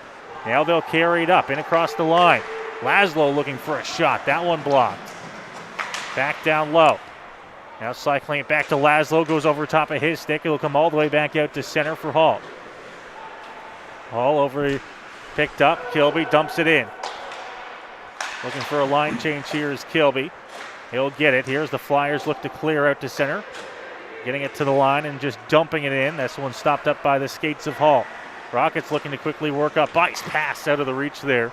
Now they'll carry it up and across the line. Laszlo looking for a shot. That one blocked. Back down low. Now cycling it back to Laszlo. Goes over top of his stick. It'll come all the way back out to center for Hall. Hall over, picked up. Kilby dumps it in. Looking for a line change here is Kilby. He'll get it. Here's the Flyers look to clear out to center. Getting it to the line and just dumping it in. That's one stopped up by the skates of Hall. Rockets looking to quickly work up ice. Pass out of the reach there.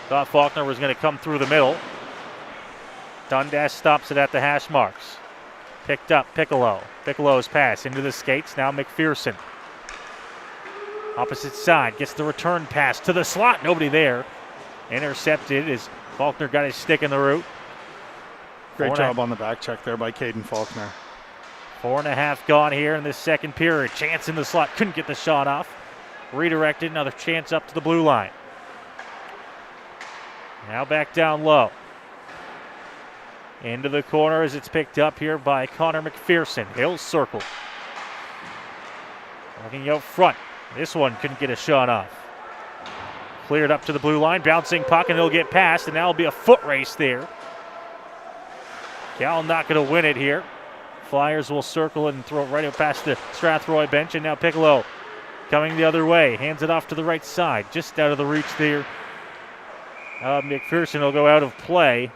Thought Faulkner was going to come through the middle. Dundas stops it at the hash marks. Picked up Piccolo. Piccolo's pass into the skates. Now McPherson. Opposite side. Gets the return pass to the slot. Nobody there. Intercepted as Faulkner got his stick in the root.
Great job on the back check there by Caden Faulkner.
4.5 gone here in this second period. Chance in the slot. Couldn't get the shot off. Redirected. Another chance up to the blue line. Now back down low. Into the corner as it's picked up here by Connor McPherson. He'll circle. Looking out front. This one couldn't get a shot off. Cleared up to the blue line. Bouncing puck and he'll get past. And now will be a foot race there. Cal not going to win it here. Flyers will circle and throw it right up past the Strathroy bench. And now Piccolo coming the other way. Hands it off to the right side. Just out of the reach there. McPherson will go out of play.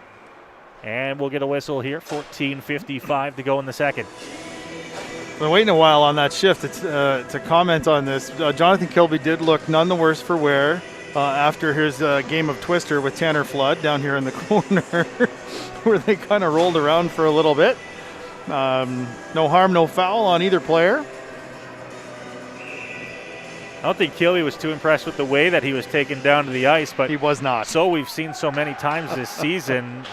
And we'll get a whistle here. 14:55 to go in the second.
Been waiting a while on that shift to comment on this. Jonathan Kilby did look none the worse for wear after his game of Twister with Tanner Flood down here in the corner. where they kind of rolled around for a little bit. No harm, no foul on either player.
I don't think Kilby was too impressed with the way that he was taken down to the ice, but
he was not.
So we've seen so many times this season.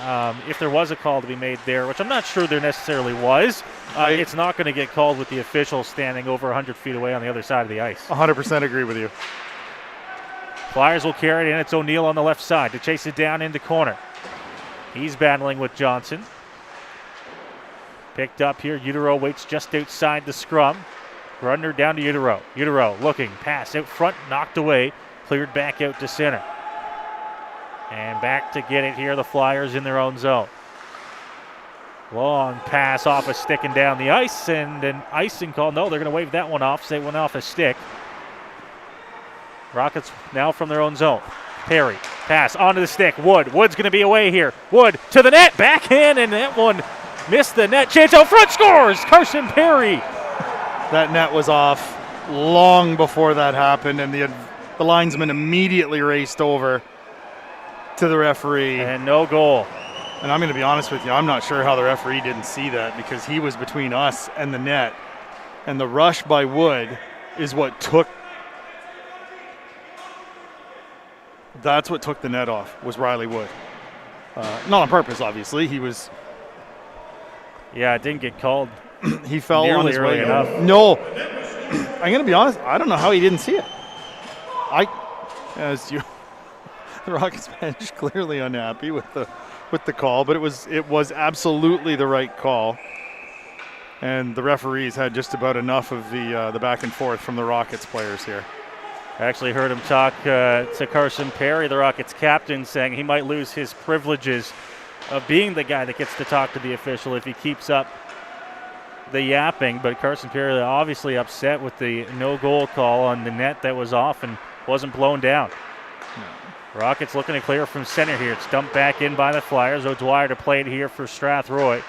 If there was a call to be made there, which I'm not sure there necessarily was, it's not going to get called with the official standing over 100 feet away on the other side of the ice.
100% agree with you.
Flyers will carry it in. It's O'Neill on the left side to chase it down into corner. He's battling with Johnson. Picked up here. Utero waits just outside the scrum. Grundner down to Utero. Utero looking. Pass out front. Knocked away. Cleared back out to center. And back to get it here. The Flyers in their own zone. Long pass off a stick and down the ice. And an icing call. No, they're going to wave that one off. Say it went off a stick. Rockets now from their own zone. Perry. Pass onto the stick. Wood. Wood's going to be away here. Wood to the net. Backhand. And that one missed the net. Chance out front. Scores. Carson Perry.
That net was off long before that happened, and the linesman immediately raced over to the referee.
And no goal.
And I'm going to be honest with you, I'm not sure how the referee didn't see that, because he was between us and the net. And the rush by Wood is what took the net off, was Riley Wood. Not on purpose, obviously. He was...
Yeah, it didn't get called.
He fell on his way
enough.
No. I'm going to be honest, I don't know how he didn't see it. The Rockets bench clearly unhappy with the call, but it was absolutely the right call. And the referees had just about enough of the back and forth from the Rockets players here.
I actually heard him talk to Carson Perry, the Rockets captain, saying he might lose his privileges of being the guy that gets to talk to the official if he keeps up the yapping. But Carson Perry obviously upset with the no goal call on the net that was off and wasn't blown down. Rockets looking to clear from center here. It's dumped back in by the Flyers. O'Dwyer to play it here for Strathroy.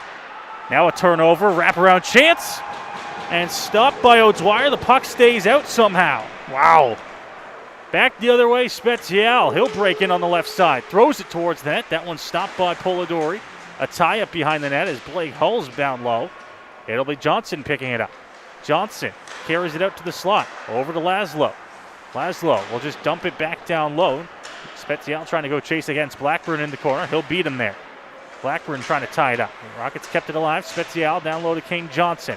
Now a turnover, wraparound chance, and stopped by O'Dwyer. The puck stays out somehow.
Wow.
Back the other way, Spezial. He'll break in on the left side. Throws it towards the net. That one's stopped by Polidori. A tie-up behind the net as Blake Hull's bound low. It'll be Johnson picking it up. Johnson carries it out to the slot. Over to Laszlo. Laszlo will just dump it back down low. Spezial trying to go chase against Blackburn in the corner. He'll beat him there. Blackburn trying to tie it up. The Rockets kept it alive. Spezial down low to Kane Johnson.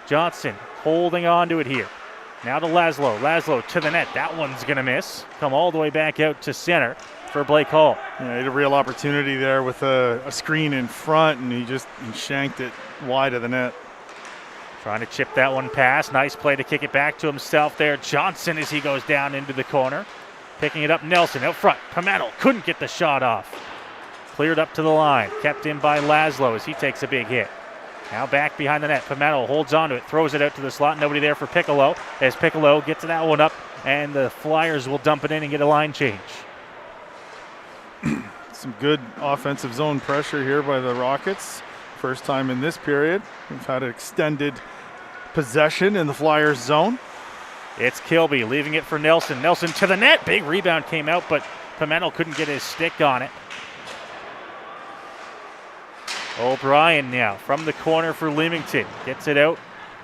Johnson holding on to it here. Now to Laszlo. Laszlo to the net. That one's going to miss. Come all the way back out to center for Blake Hull.
Yeah, he had a real opportunity there with a screen in front, and he shanked it wide of the net.
Trying to chip that one past. Nice play to kick it back to himself there. Johnson as he goes down into the corner. Picking it up, Nelson out front. Pimentel couldn't get the shot off. Cleared up to the line. Kept in by Laszlo as he takes a big hit. Now back behind the net. Pimentel holds on to it. Throws it out to the slot. Nobody there for Piccolo. As Piccolo gets that one up, and the Flyers will dump it in and get a line change.
Some good offensive zone pressure here by the Rockets. First time in this period. We've had an extended possession in the Flyers zone.
It's Kilby leaving it for Nelson. Nelson to the net. Big rebound came out, but Pimentel couldn't get his stick on it. O'Brien now from the corner for Leamington. Gets it out.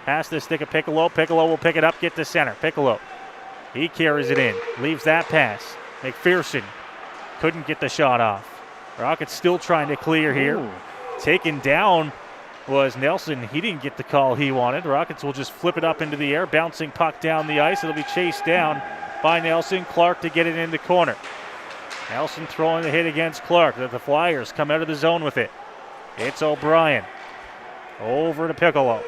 Past the stick of Piccolo. Piccolo will pick it up, get to center. Piccolo. He carries it in. Leaves that pass. McPherson couldn't get the shot off. Rockets still trying to clear here.
Ooh.
Taken down was Nelson. He didn't get the call he wanted. Rockets will just flip it up into the air. Bouncing puck down the ice. It'll be chased down by Nelson. Clark to get it in the corner. Nelson throwing the hit against Clark. The Flyers come out of the zone with it. It's O'Brien. Over to Piccolo.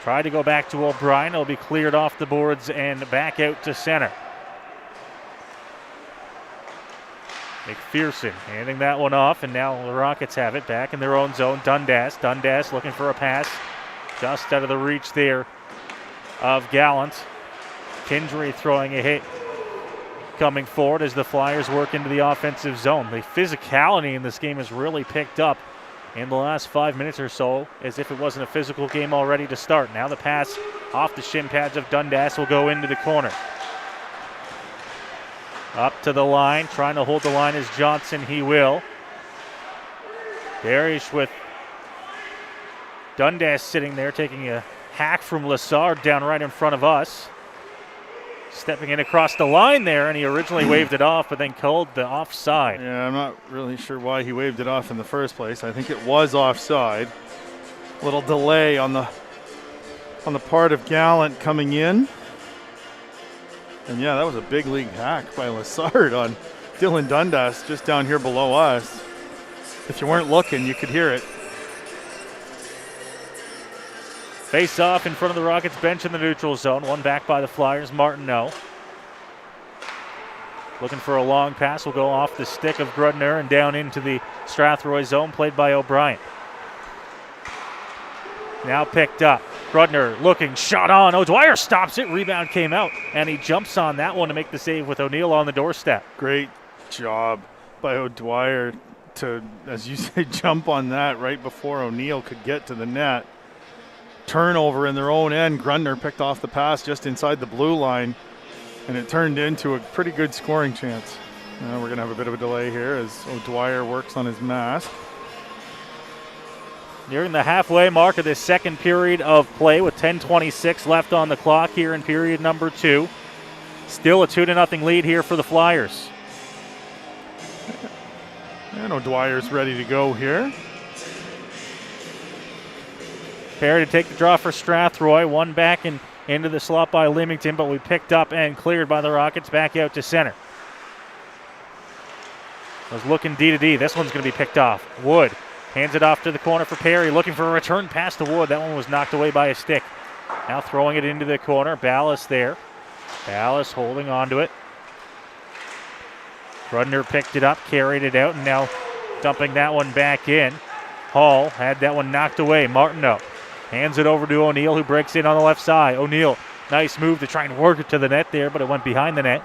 Tried to go back to O'Brien. It'll be cleared off the boards and back out to center. McPherson handing that one off, and now the Rockets have it back in their own zone. Dundas looking for a pass. Just out of the reach there of Gallant. Kindry throwing a hit coming forward as the Flyers work into the offensive zone. The physicality in this game has really picked up in the last 5 minutes or so, as if it wasn't a physical game already to start. Now the pass off the shin pads of Dundas will go into the corner. Up to the line, trying to hold the line is Johnson. He will. Barish with Dundas sitting there taking a hack from Lassard down right in front of us. Stepping in across the line there, and he originally waved it off, but then called the offside.
Yeah, I'm not really sure why he waved it off in the first place. I think it was offside. Little delay on the part of Gallant coming in. And yeah, that was a big league hack by Lassard on Dylan Dundas just down here below us. If you weren't looking, you could hear it.
Face off in front of the Rockets bench in the neutral zone. One back by the Flyers. Martineau looking for a long pass. Will go off the stick of Grudner and down into the Strathroy zone, played by O'Brien. Now picked up. Grudner looking, shot on. O'Dwyer stops it. Rebound came out, and he jumps on that one to make the save with O'Neill on the doorstep.
Great job by O'Dwyer to, as you say, jump on that right before O'Neill could get to the net. Turnover in their own end. Grudner picked off the pass just inside the blue line, and it turned into a pretty good scoring chance. Now we're going to have a bit of a delay here as O'Dwyer works on his mask.
Nearing the halfway mark of this second period of play with 10:26 left on the clock here in period number 2. Still a 2-0 lead here for the Flyers.
And O'Dwyer's ready to go here.
Perry to take the draw for Strathroy. One back and into the slot by Leamington, but we picked up and cleared by the Rockets back out to center. Was looking D to D. This one's going to be picked off. Wood hands it off to the corner for Perry, looking for a return pass to Wood. That one was knocked away by a stick. Now throwing it into the corner. Ballas there. Ballas holding on to it. Grudner picked it up, carried it out, and now dumping that one back in. Hall had that one knocked away. Martineau hands it over to O'Neill, who breaks in on the left side. O'Neill, nice move to try and work it to the net there, but it went behind the net.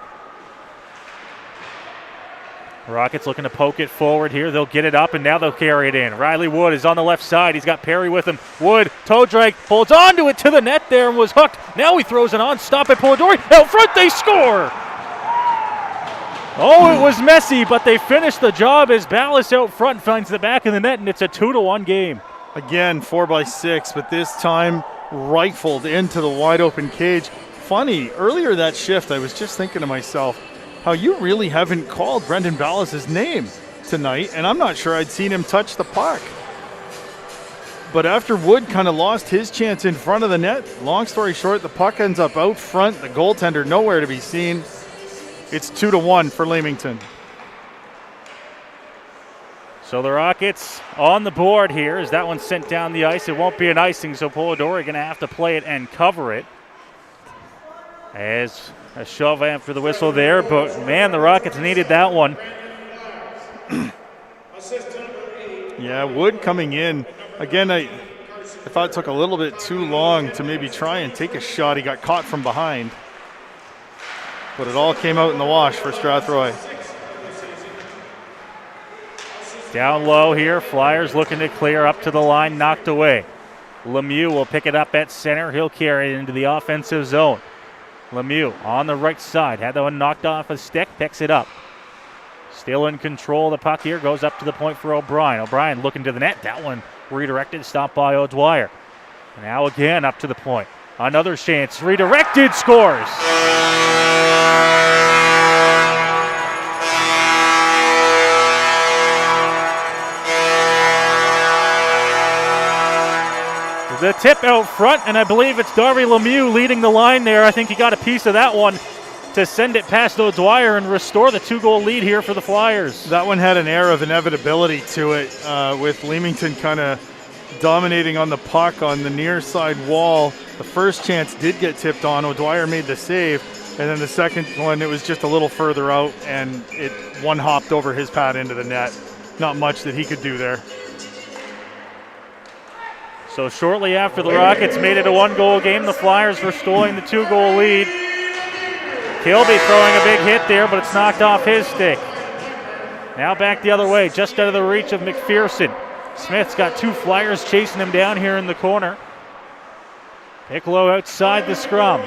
Rockets looking to poke it forward here. They'll get it up, and now they'll carry it in. Riley Wood is on the left side. He's got Perry with him. Wood, toe drag, holds on to it to the net there and was hooked. Now he throws it on. Stop at Polidori. Out front, they score! Oh, it was messy, but they finished the job as Ballas out front finds the back of the net, and it's a 2-1 game.
Again, 4x6, but this time rifled into the wide open cage. Funny, earlier that shift, I was just thinking to myself, how you really haven't called Brendan Ballas' name tonight, and I'm not sure I'd seen him touch the puck. But after Wood kind of lost his chance in front of the net, long story short, the puck ends up out front, the goaltender nowhere to be seen. It's 2-1 for Leamington.
So the Rockets on the board here as that one's sent down the ice. It won't be an icing, so Polidori going to have to play it and cover it. As a shove after the whistle there, but man, the Rockets needed that one.
Yeah, Wood coming in. Again, I thought it took a little bit too long to maybe try and take a shot. He got caught from behind. But it all came out in the wash for Strathroy.
Down low here, Flyers looking to clear up to the line, knocked away. Lemieux will pick it up at center. He'll carry it into the offensive zone. Lemieux on the right side, had that one knocked off a stick, picks it up. Still in control of the puck here, goes up to the point for O'Brien. O'Brien looking to the net, that one redirected, stopped by O'Dwyer. Now again up to the point. Another chance, redirected, scores! The tip out front, and I believe it's Darby Lemieux leading the line there. I think he got a piece of that one to send it past O'Dwyer and restore the 2-goal lead here for the Flyers.
That one had an air of inevitability to it, with Leamington kind of dominating on the puck on the near side wall. The first chance did get tipped on. O'Dwyer made the save, and then the second one, it was just a little further out, and it one-hopped over his pad into the net. Not much that he could do there.
So shortly after the Rockets made it a 1-goal game, the Flyers restoring the 2-goal lead. Kilby throwing a big hit there, but it's knocked off his stick. Now back the other way, just out of the reach of McPherson. Smith's got 2 Flyers chasing him down here in the corner. Piccolo outside the scrum.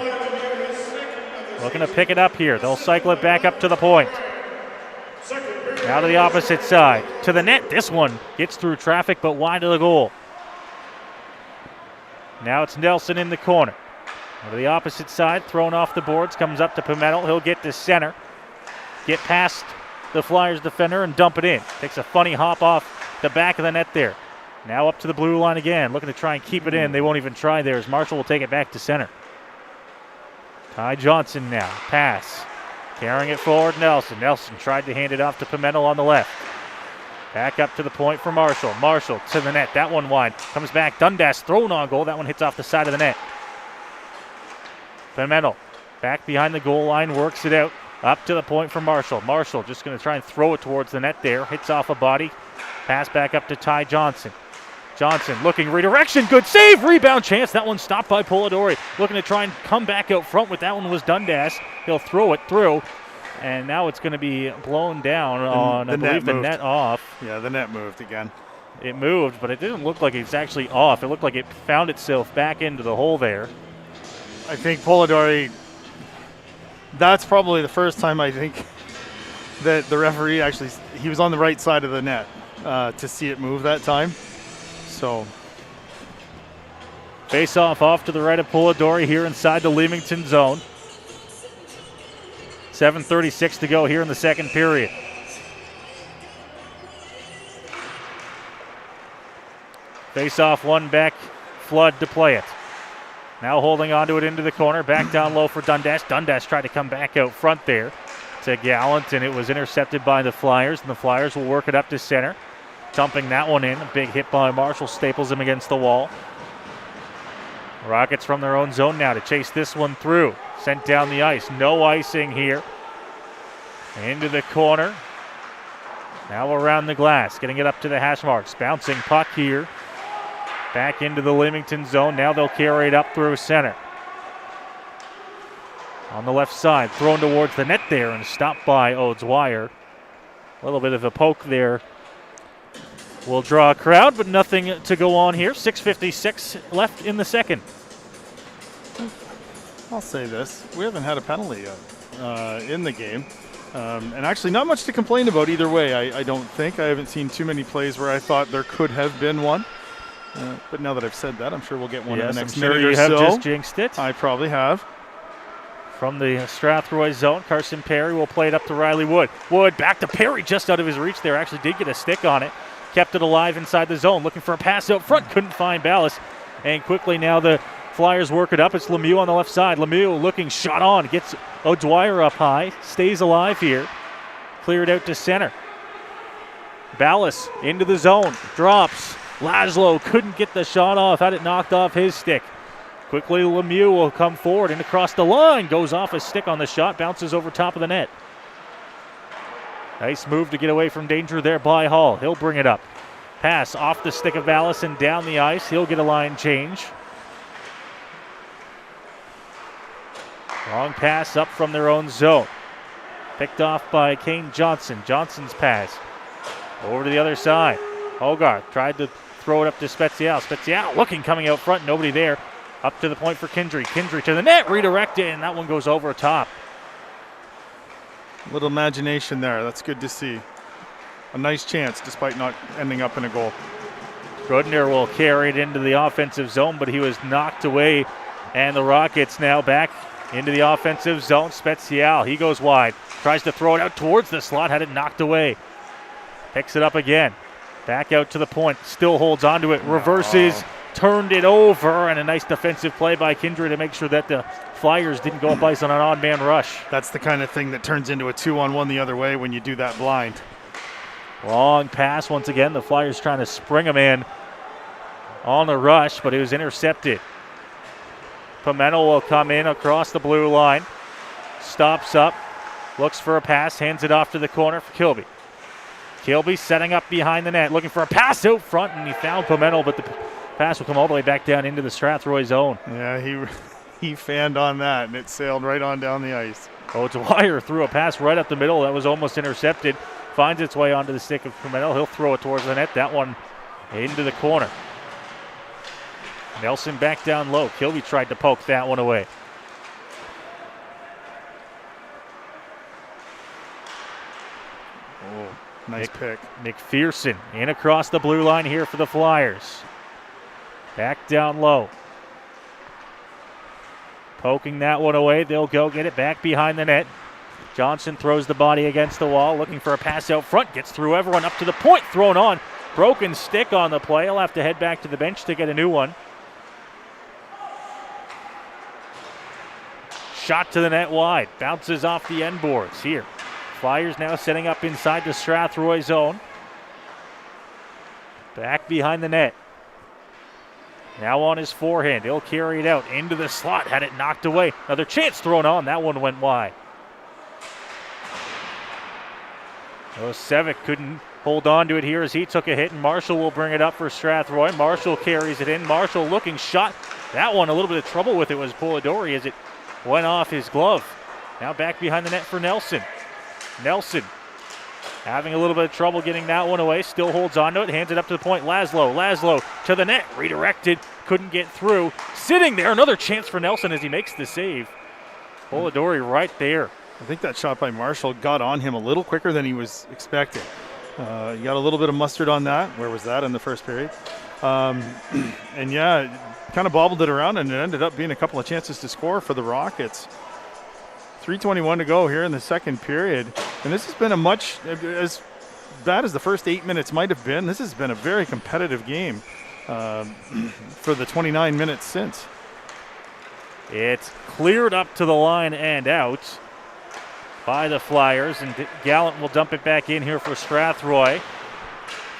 Looking to pick it up here. They'll cycle it back up to the point. Now to the opposite side. To the net. This one gets through traffic, but wide of the goal. Now it's Nelson in the corner. To the opposite side, thrown off the boards, comes up to Pimentel. He'll get to center. Get past the Flyers defender and dump it in. Takes a funny hop off the back of the net there. Now up to the blue line again, looking to try and keep it in. They won't even try there as Marshall will take it back to center. Ty Johnson now, pass. Carrying it forward, Nelson. Nelson tried to hand it off to Pimentel on the left. Back up to the point for Marshall. Marshall to the net, that one wide. Comes back, Dundas thrown on goal. That one hits off the side of the net. Pimentel back behind the goal line, works it out. Up to the point for Marshall. Marshall just going to try and throw it towards the net there. Hits off a body. Pass back up to Ty Johnson. Johnson looking redirection. Good save. Rebound chance. That one stopped by Polidori. Looking to try and come back out front with that one was Dundas. He'll throw it through. And now it's going to be blown down on, I believe, the net off.
Yeah, the net moved again.
It moved, but it didn't look like it's actually off. It looked like it found itself back into the hole there.
I think Polidori, that's probably the first time I think that the referee actually, he was on the right side of the net to see it move that time. So,
face off to the right of Polidori here inside the Leamington zone. 7:36 to go here in the second period. Face off one back, Flood to play it. Now holding onto it into the corner, back down low for Dundas. Dundas tried to come back out front there to Gallant, and it was intercepted by the Flyers, and the Flyers will work it up to center. Dumping that one in. A big hit by Marshall, staples him against the wall. Rockets from their own zone now to chase this one through. Sent down the ice. No icing here. Into the corner. Now around the glass. Getting it up to the hash marks. Bouncing puck here. Back into the Leamington zone. Now they'll carry it up through center. On the left side. Thrown towards the net there and stopped by O'Dwyer. A little bit of a poke there. Will draw a crowd, but nothing to go on here. 6:56 left in the second.
I'll say this. We haven't had a penalty yet in the game. And actually not much to complain about either way, I don't think. I haven't seen too many plays where I thought there could have been one. But now that I've said that, I'm sure we'll get one in the next minute or so.
You have just jinxed it.
I probably have.
From the Strathroy zone, Carson Perry will play it up to Riley Wood. Wood back to Perry, just out of his reach there. Actually did get a stick on it. Kept it alive inside the zone. Looking for a pass out front. Couldn't find Ballas. And quickly now the Flyers work it up. It's Lemieux on the left side. Lemieux looking shot on. Gets O'Dwyer up high. Stays alive here. Cleared out to center. Ballas into the zone. Drops. Laszlo couldn't get the shot off. Had it knocked off his stick. Quickly Lemieux will come forward and across the line. Goes off his stick on the shot. Bounces over top of the net. Nice move to get away from danger there by Hall. He'll bring it up. Pass off the stick of Ballas and down the ice. He'll get a line change. Long pass up from their own zone. Picked off by Kane Johnson. Johnson's pass. Over to the other side. Hogarth tried to throw it up to Spezial. Spezial looking, coming out front. Nobody there. Up to the point for Kindry. Kindry to the net. Redirected, and that one goes over top.
Little imagination there. That's good to see. A nice chance despite not ending up in a goal.
Grudner will carry it into the offensive zone, but he was knocked away. And the Rockets now back into the offensive zone. Spezial, he goes wide. Tries to throw it out towards the slot. Had it knocked away. Picks it up again. Back out to the point. Still holds onto it. Reverses. Turned it over. And a nice defensive play by Kindred to make sure that the Flyers didn't go up ice on an odd man rush.
That's the kind of thing that turns into a 2-on-1 the other way when you do that blind.
Long pass once again. The Flyers trying to spring him in on the rush, but it was intercepted. Pimentel will come in across the blue line. Stops up. Looks for a pass. Hands it off to the corner for Kilby. Kilby setting up behind the net. Looking for a pass out front, and he found Pimentel, but the pass will come all the way back down into the Strathroy zone.
Yeah, he fanned on that, and it sailed right on down the ice.
O'Dwyer threw a pass right up the middle. That was almost intercepted. Finds its way onto the stick of Pimentel. He'll throw it towards the net. That one into the corner. Nelson back down low. Kilby tried to poke that one away.
Nice pick.
McPherson in across the blue line here for the Flyers. Back down low. Poking that one away. They'll go get it back behind the net. Johnson throws the body against the wall, looking for a pass out front. Gets through everyone up to the point. Thrown on. Broken stick on the play. He'll have to head back to the bench to get a new one. Shot to the net wide. Bounces off the end boards here. Flyers now setting up inside the Strathroy zone. Back behind the net. Now on his forehand. He'll carry it out into the slot. Had it knocked away. Another chance thrown on. That one went wide. Sevic couldn't hold on to it here as he took a hit, and Marshall will bring it up for Strathroy. Marshall carries it in. Marshall looking shot. That one, a little bit of trouble with it was Polidori as it went off his glove. Now back behind the net for Nelson. Nelson having a little bit of trouble getting that one away. Still holds on to it. Hands it up to the point. Laszlo to the net. Redirected. Couldn't get through. Sitting there. Another chance for Nelson as he makes the save. Polidori right there.
I think that shot by Marshall got on him a little quicker than he was expecting. He got a little bit of mustard on that. Where was that in the first period? And yeah, kind of bobbled it around, and it ended up being a couple of chances to score for the Rockets. 3:21 to go here in the second period. And this has been a much, as bad as the first 8 minutes might have been, this has been a very competitive game for the 29 minutes since.
It's cleared up to the line and out by the Flyers, and Gallant will dump it back in here for Strathroy.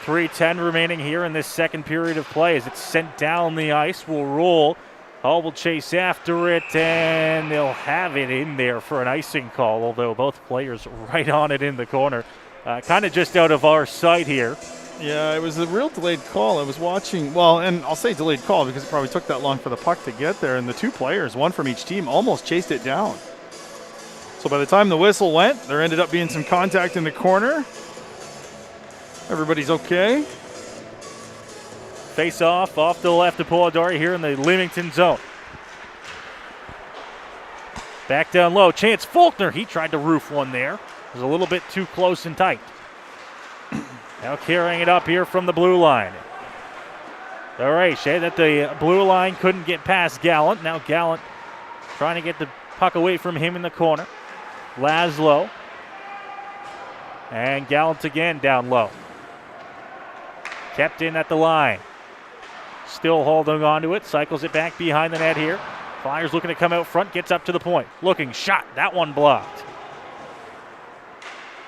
3:10 remaining here in this second period of play as it's sent down the ice. Will roll. Hall will chase after it, and they'll have it in there for an icing call, although both players right on it in the corner. Kind of just out of our sight here.
Yeah, it was a real delayed call. I was watching, well, and I'll say delayed call because it probably took that long for the puck to get there, and the two players, one from each team, almost chased it down. So by the time the whistle went, there ended up being some contact in the corner. Everybody's okay.
Face off to the left of Polidori here in the Leamington zone. Back down low. Chance Faulkner. He tried to roof one there. It was a little bit too close and tight. Now carrying it up here from the blue line. Shea that the blue line couldn't get past Gallant. Now Gallant trying to get the puck away from him in the corner. Laszlo. And Gallant again down low. Kept in at the line. Still holding on to it. Cycles it back behind the net here. Flyers looking to come out front. Gets up to the point. Looking shot. That one blocked.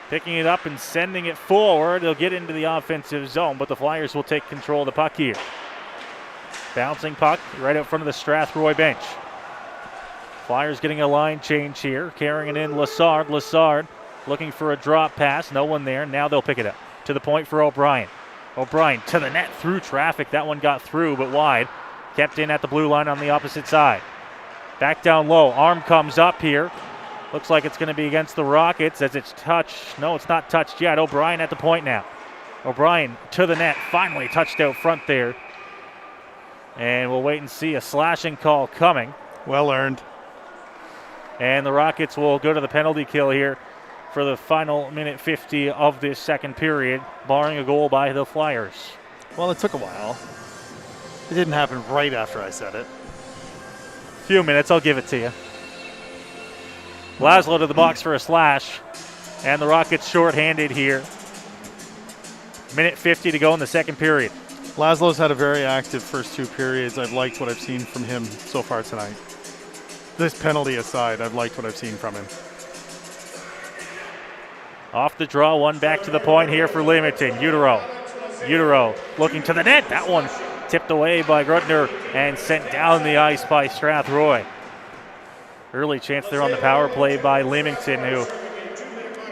Picking it up and sending it forward. They'll get into the offensive zone, but the Flyers will take control of the puck here. Bouncing puck right out front of the Strathroy bench. Flyers getting a line change here. Carrying it in Lassard. Lassard looking for a drop pass. No one there. Now they'll pick it up. To the point for O'Brien. O'Brien to the net through traffic. That one got through but wide. Kept in at the blue line on the opposite side. Back down low. Arm comes up here. Looks like it's going to be against the Rockets as it's touched. No, it's not touched yet. O'Brien at the point now. O'Brien to the net. Finally touched out front there. And we'll wait and see a slashing call coming.
Well earned.
And the Rockets will go to the penalty kill here for the final minute 50 of this second period, barring a goal by the Flyers.
Well, it took a while. It didn't happen right after I said it.
Few minutes, I'll give it to you. Laszlo to the box for a slash, and the Rockets short-handed here. Minute 50 to go in the second period.
Laszlo's had a very active first two periods. I've liked what I've seen from him so far tonight. This penalty aside, I've liked what I've seen from him.
Off the draw, one back to the point here for Leamington. Utero looking to the net. That one tipped away by Grudner and sent down the ice by Strathroy. Early chance there on the power play by Leamington, who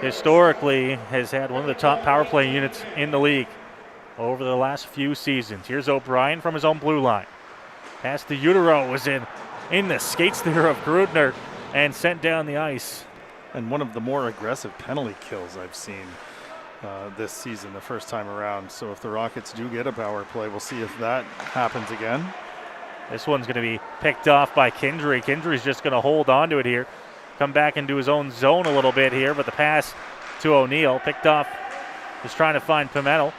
historically has had one of the top power play units in the league over the last few seasons. Here's O'Brien from his own blue line. Pass to Utero was in the skates there of Grudner and sent down the ice.
And one of the more aggressive penalty kills I've seen this season, the first time around. So if the Rockets do get a power play, we'll see if that happens again.
This one's going to be picked off by Kindry. Kindry's just going to hold on to it here. Come back into his own zone a little bit here, but the pass to O'Neill picked off is trying to find Pimentel.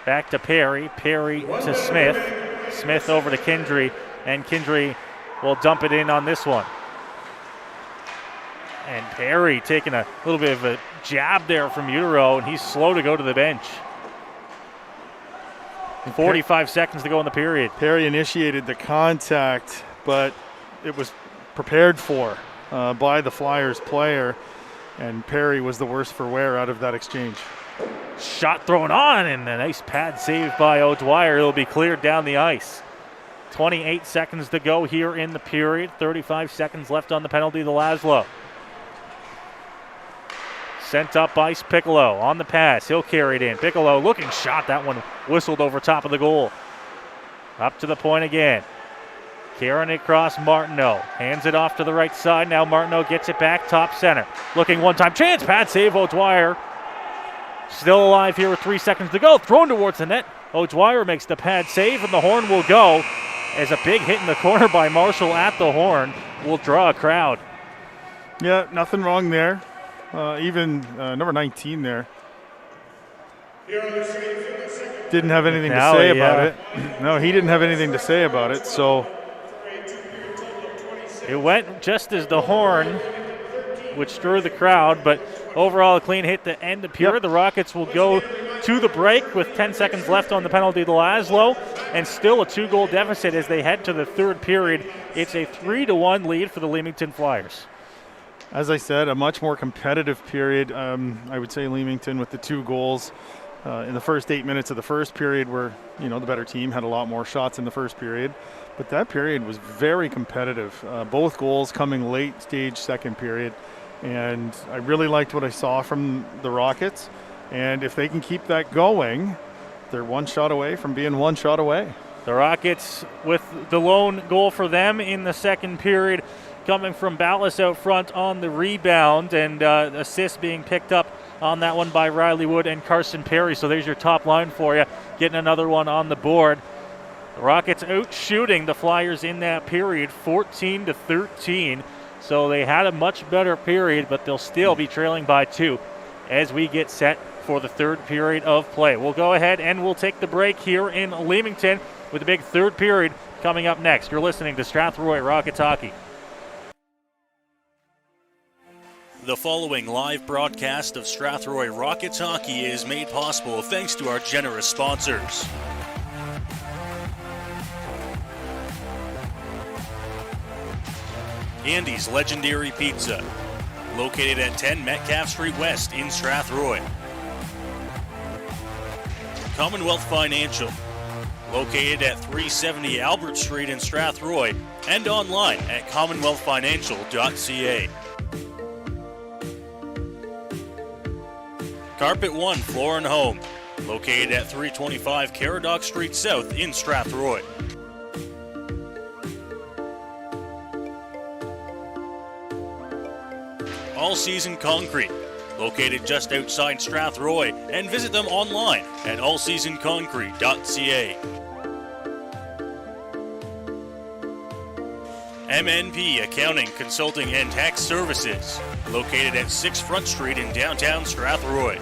Back to Perry. Perry to Smith. Smith over to Kindry, and Kindry will dump it in on this one. And Perry taking a little bit of a jab there from Utero, and he's slow to go to the bench. 45 seconds to go in the period.
Perry initiated the contact, but it was prepared for by the Flyers player, and Perry was the worse for wear out of that exchange.
Shot thrown on, and a nice pad save by O'Dwyer. It'll be cleared down the ice. 28 seconds to go here in the period. 35 seconds left on the penalty to Laszlo. Sent up by Piccolo on the pass. He'll carry it in. Piccolo looking shot. That one whistled over top of the goal. Up to the point again. Carrying it across Martineau. Hands it off to the right side. Now Martineau gets it back top center. Looking one-time chance. Pad save. O'Dwyer still alive here with 3 seconds to go. Thrown towards the net. O'Dwyer makes the pad save, and the horn will go as a big hit in the corner by Marshall at the horn will draw a crowd.
Yeah, nothing wrong there. Even number 19 there didn't have anything to say about it. No, he didn't have anything to say about it, so
it went just as the horn, which drew the crowd, but overall a clean hit to end the period.
Yep.
The Rockets will go to the break with 10 seconds left on the penalty to Laszlo, and still a 2-goal deficit as they head to the third period. It's a 3-1 lead for the Leamington Flyers.
As I said, a much more competitive period. I would say Leamington with the 2 goals in the first 8 minutes of the first period were, the better team, had a lot more shots in the first period. But that period was very competitive. Both goals coming late stage second period. And I really liked what I saw from the Rockets. And if they can keep that going, they're 1 shot away from being 1 shot away.
The Rockets with the lone goal for them in the second period, coming from Ballas out front on the rebound, and assist being picked up on that one by Riley Wood and Carson Perry. So there's your top line for you, getting another one on the board. The Rockets out shooting the Flyers in that period, 14-13. So they had a much better period, but they'll still be trailing by 2 as we get set for the third period of play. We'll go ahead and we'll take the break here in Leamington with the big third period coming up next. You're listening to Strathroy Rockets Hockey.
The following live broadcast of Strathroy Rockets Hockey is made possible thanks to our generous sponsors. Andy's Legendary Pizza, located at 10 Metcalf Street West in Strathroy. Commonwealth Financial, located at 370 Albert Street in Strathroy and online at commonwealthfinancial.ca. Carpet One Floor and Home, located at 325 Caradoc Street South in Strathroy. All Season Concrete, located just outside Strathroy, and visit them online at allseasonconcrete.ca. MNP Accounting, Consulting, and Tax Services, located at 6 Front Street in downtown Strathroy.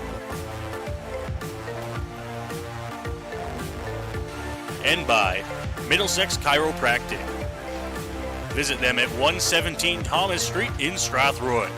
And by Middlesex Chiropractic. Visit them at 117 Thomas Street in Strathroy.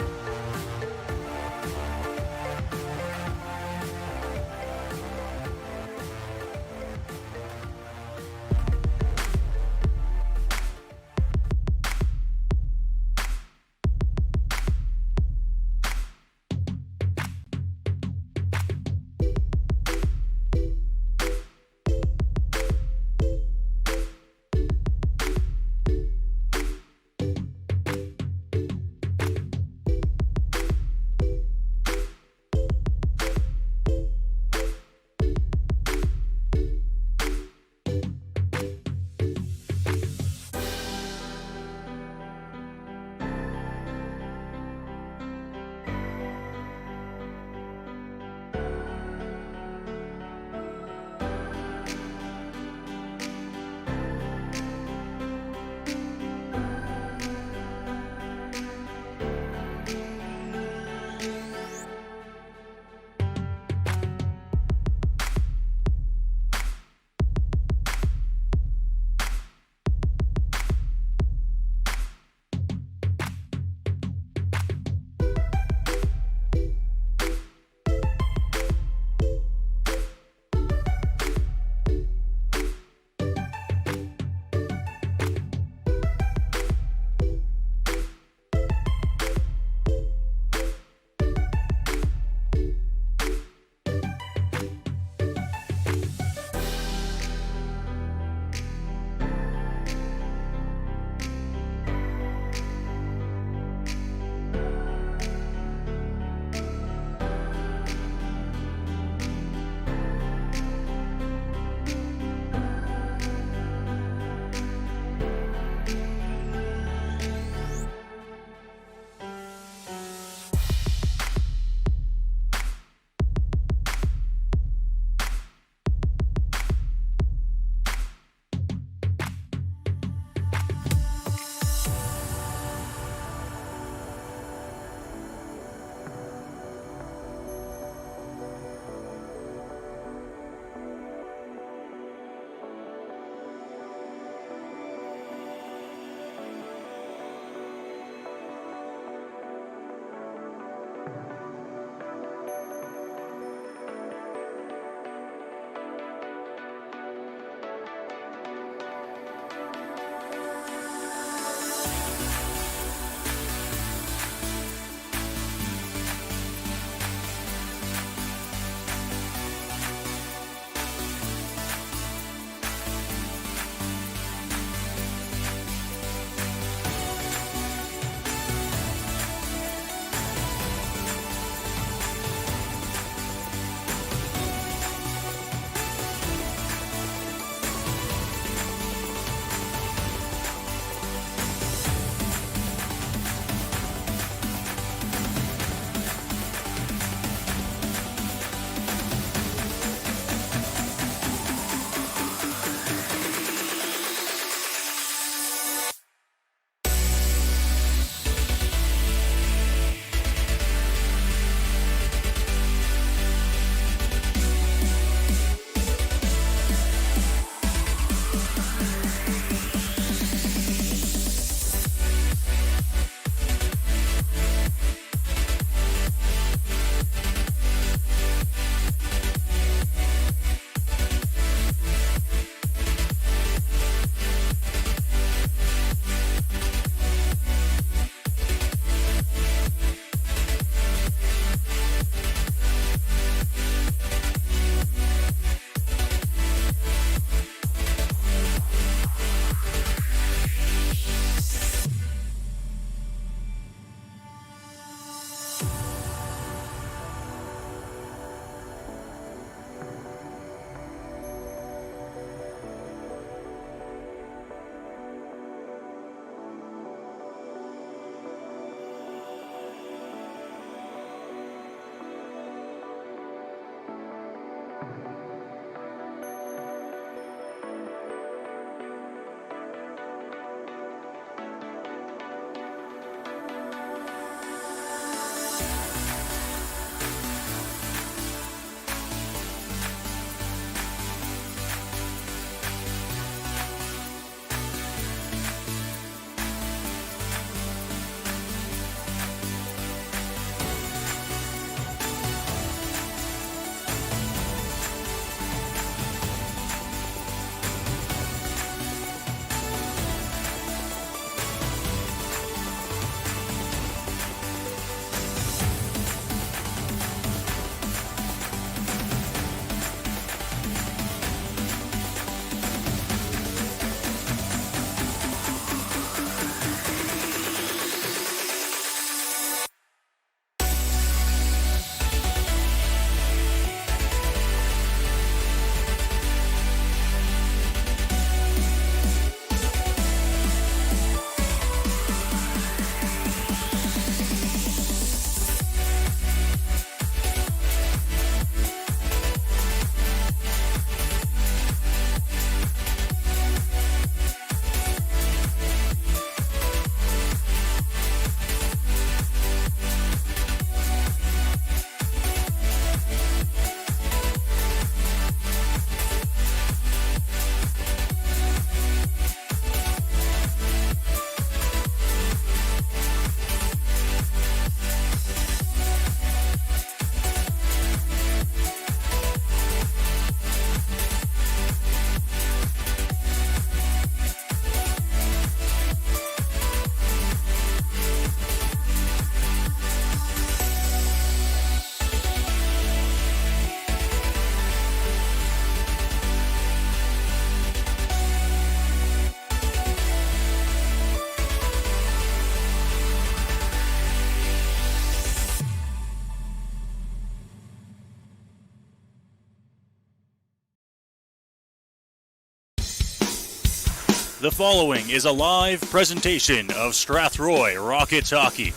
The following is a live presentation of Strathroy Rockets hockey.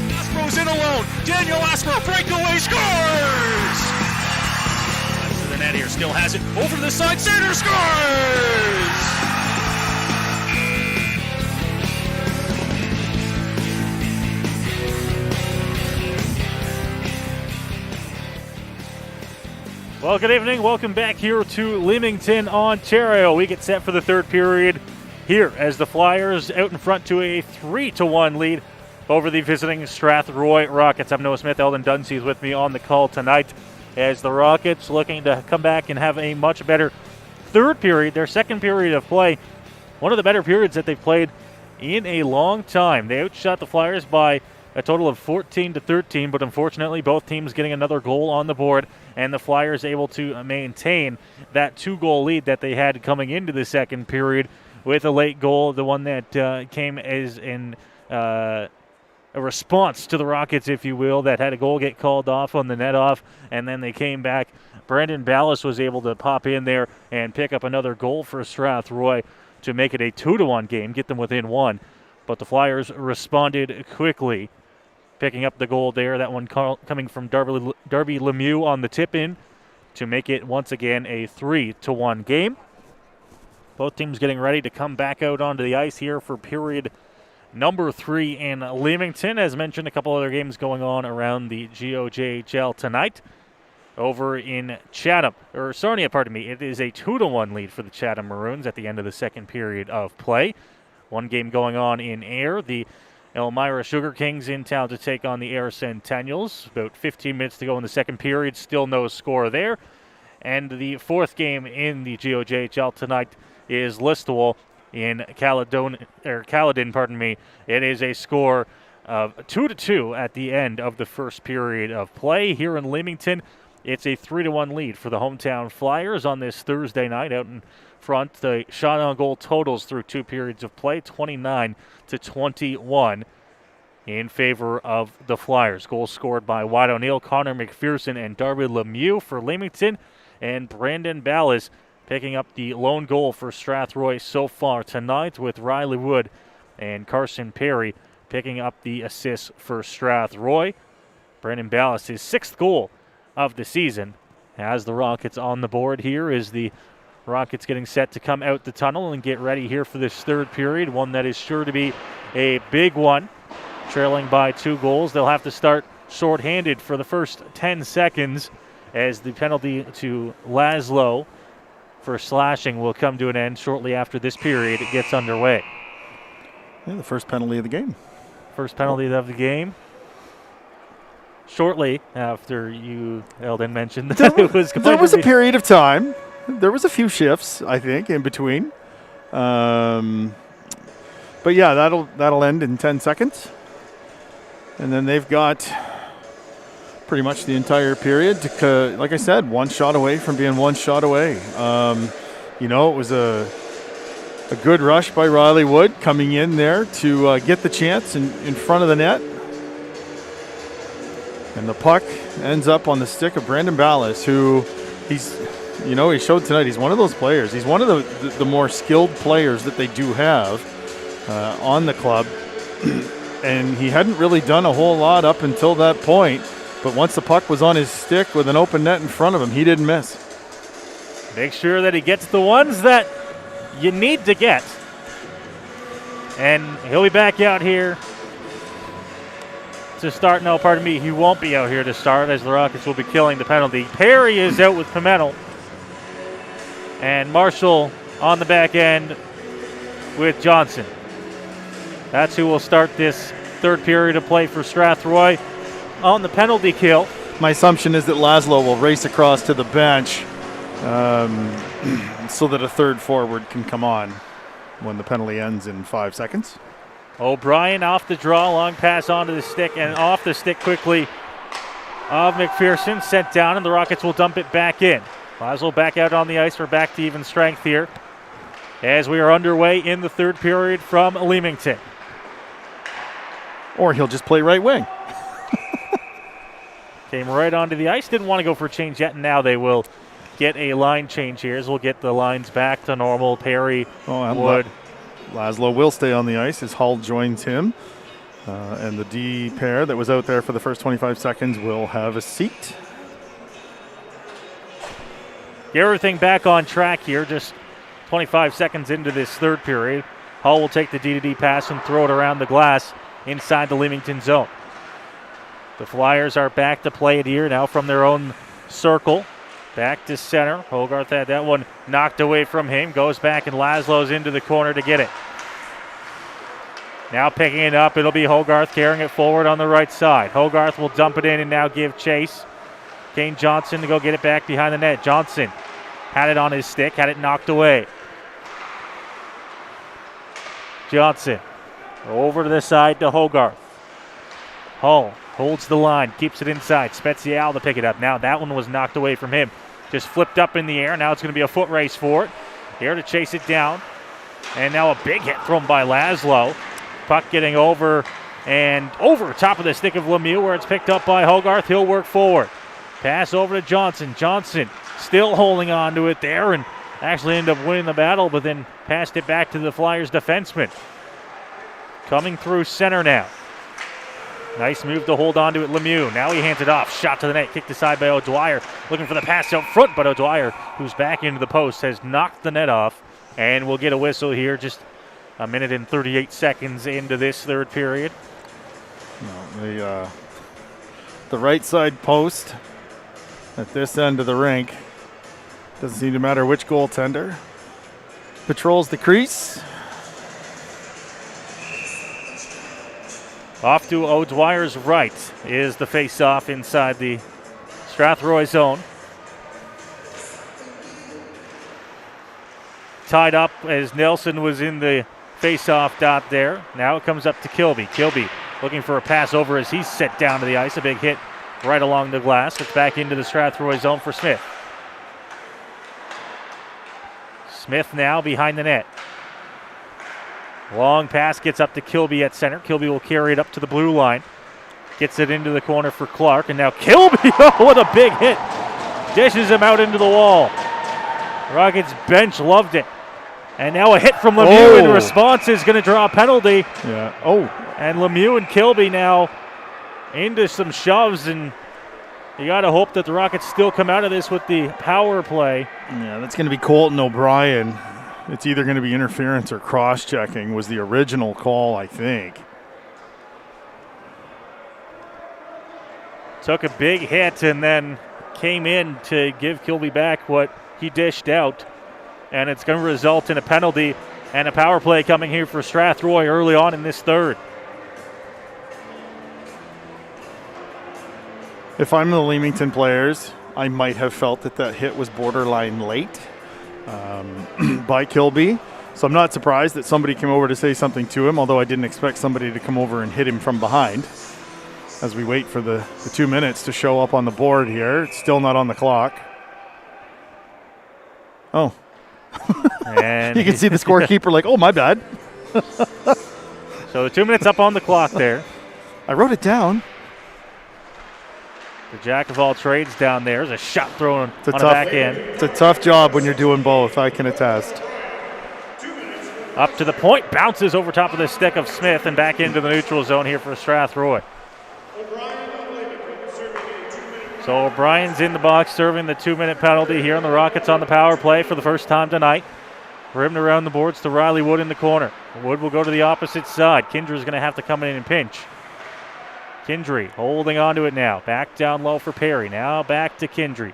Aspro's in alone. Daniel Aspro, breakaway, scores! Back to the net here, still has it. Over to the side, center, scores!
Well, good evening. Welcome back here to Leamington, Ontario. We get set for the third period here as the Flyers out in front to a 3-1 lead over the visiting Strathroy Rockets. I'm Noah Smith. Eldon Dunseith with me on the call tonight as the Rockets looking to come back and have a much better third period, their second period of play. One of the better periods that they've played in a long time. They outshot the Flyers by a total of 14-13, but unfortunately both teams getting another goal on the board, and the Flyers able to maintain that 2-goal lead that they had coming into the second period with a late goal, the one that came as a response to the Rockets, if you will, that had a goal get called off on the net off, and then they came back. Brandon Ballas was able to pop in there and pick up another goal for Strathroy to make it a 2-1 game, get them within one. But the Flyers responded quickly, picking up the goal there. That one coming from Darby Lemieux on the tip-in to make it once again a 3-1 game. Both teams getting ready to come back out onto the ice here for period number 3 in Leamington. As mentioned, a couple other games going on around the GOJHL tonight. Over in Sarnia, it is a 2-1 lead for the Chatham Maroons at the end of the second period of play. One game going on in Ayr. The Elmira Sugar Kings in town to take on the Ayr Centennials. About 15 minutes to go in the second period. Still no score there. And the fourth game in the GOJHL tonight is Listowel in Caledon. It is a score of 2-2 at the end of the first period of play. Here in Leamington, it's a 3-1 lead for the hometown Flyers on this Thursday night out in front. The shot on goal totals through 2 periods of play, 29-21 in favor of the Flyers. Goals scored by Wyatt O'Neill, Connor McPherson, and Darby Lemieux for Leamington, and Brandon Ballas picking up the lone goal for Strathroy so far tonight, with Riley Wood and Carson Perry picking up the assists for Strathroy. Brandon Ballas, his 6th goal of the season, has the Rockets on the board. Here is the Rockets getting set to come out the tunnel and get ready here for this third period, one that is sure to be a big one. Trailing by 2 goals, they'll have to start shorthanded for the first 10 seconds as the penalty to Laszlo for slashing will come to an end shortly after this period gets underway.
Yeah, the first penalty of the game.
First penalty of the game. Shortly after you, Eldon, mentioned that it was
there was a period of time. There was a few shifts, I think, in between. But yeah, that'll end in 10 seconds. And then they've got pretty much the entire period to, like I said, one shot away from being one shot away. It was a good rush by Riley Wood coming in there to get the chance in front of the net. And the puck ends up on the stick of Brandon Ballas, who he showed tonight. He's one of those players. He's one of the more skilled players that they do have on the club. And he hadn't really done a whole lot up until that point. But once the puck was on his stick with an open net in front of him, he didn't miss.
Make sure that he gets the ones that you need to get. And he'll be back out here to start. No, pardon me, he won't be out here to start as the Rockets will be killing the penalty. Perry is out with Pimentel. And Marshall on the back end with Johnson. That's who will start this third period of play for Strathroy on the penalty kill.
My assumption is that Laszlo will race across to the bench so that a third forward can come on when the penalty ends in 5 seconds.
O'Brien off the draw, long pass onto the stick and off the stick quickly of McPherson, sent down, and the Rockets will dump it back in. Laszlo back out on the ice. We're back to even strength here as we are underway in the third period from Leamington.
Or he'll just play right wing.
Came right onto the ice. Didn't want to go for a change yet, and now they will get a line change here as we'll get the lines back to normal. Perry, Wood.
Laszlo will stay on the ice as Hull joins him. And the D pair that was out there for the first 25 seconds will have a seat.
Get everything back on track here, just 25 seconds into this third period. Hull will take the D-to-D pass and throw it around the glass inside the Leamington zone. The Flyers are back to play it here now from their own circle. Back to center. Hogarth had that one knocked away from him. Goes back and Laszlo's into the corner to get it. Now picking it up, it'll be Hogarth carrying it forward on the right side. Hogarth will dump it in and now give chase. Kane Johnson to go get it back behind the net. Johnson had it on his stick, had it knocked away. Johnson over to the side to Hogarth. Hull holds the line, keeps it inside. Spezial to pick it up. Now that one was knocked away from him. Just flipped up in the air. Now it's going to be a foot race for it. Here to chase it down. And now a big hit thrown by Laszlo. Puck getting over and over top of the stick of Lemieux where it's picked up by Hogarth. He'll work forward. Pass over to Johnson. Johnson still holding on to it there and actually ended up winning the battle, but then passed it back to the Flyers defenseman. Coming through center now. Nice move to hold on to it, Lemieux. Now he hands it off. Shot to the net, kicked aside by O'Dwyer. Looking for the pass out front, but O'Dwyer, who's back into the post, has knocked the net off. And we'll get a whistle here just a minute and 38 seconds into this third period.
The right side post at this end of the rink. Doesn't seem to matter which goaltender patrols the crease.
Off to O'Dwyer's right is the face-off inside the Strathroy zone. Tied up as Nelson was in the face-off dot there. Now it comes up to Kilby. Kilby looking for a pass over as he's set down to the ice. A big hit right along the glass. It's back into the Strathroy zone for Smith. Smith now behind the net. Long pass gets up to Kilby at center. Kilby will carry it up to the blue line. Gets it into the corner for Clark. And now Kilby, oh, what a big hit. Dishes him out into the wall. Rockets bench loved it. And now a hit from Lemieux in response is going to draw a penalty.
Yeah. Oh.
And Lemieux and Kilby now into some shoves. And you got to hope that the Rockets still come out of this with the power play.
Yeah, that's going to be Colton O'Brien. It's either going to be interference or cross-checking was the original call, I think.
Took a big hit and then came in to give Kilby back what he dished out. And it's going to result in a penalty and a power play coming here for Strathroy early on in this third.
If I'm the Leamington players, I might have felt that hit was borderline late by Kilby. So I'm not surprised that somebody came over to say something to him, although I didn't expect somebody to come over and hit him from behind. As we wait for the 2 minutes to show up on the board here. It's still not on the clock. Oh. And you can see the scorekeeper like, oh, my bad.
So the 2 minutes up on the clock there.
I wrote it down.
The jack of all trades down there. There's a shot thrown on the back end.
It's a tough job when you're doing both, I can attest.
Up to the point, bounces over top of the stick of Smith and back into the neutral zone here for Strathroy. So O'Brien's in the box serving the 2-minute penalty here, and the Rockets on the power play for the first time tonight. Rimmed around the boards to Riley Wood in the corner. Wood will go to the opposite side. Kindry's going to have to come in and pinch. Kindry holding on to it now. Back down low for Perry. Now back to Kindry.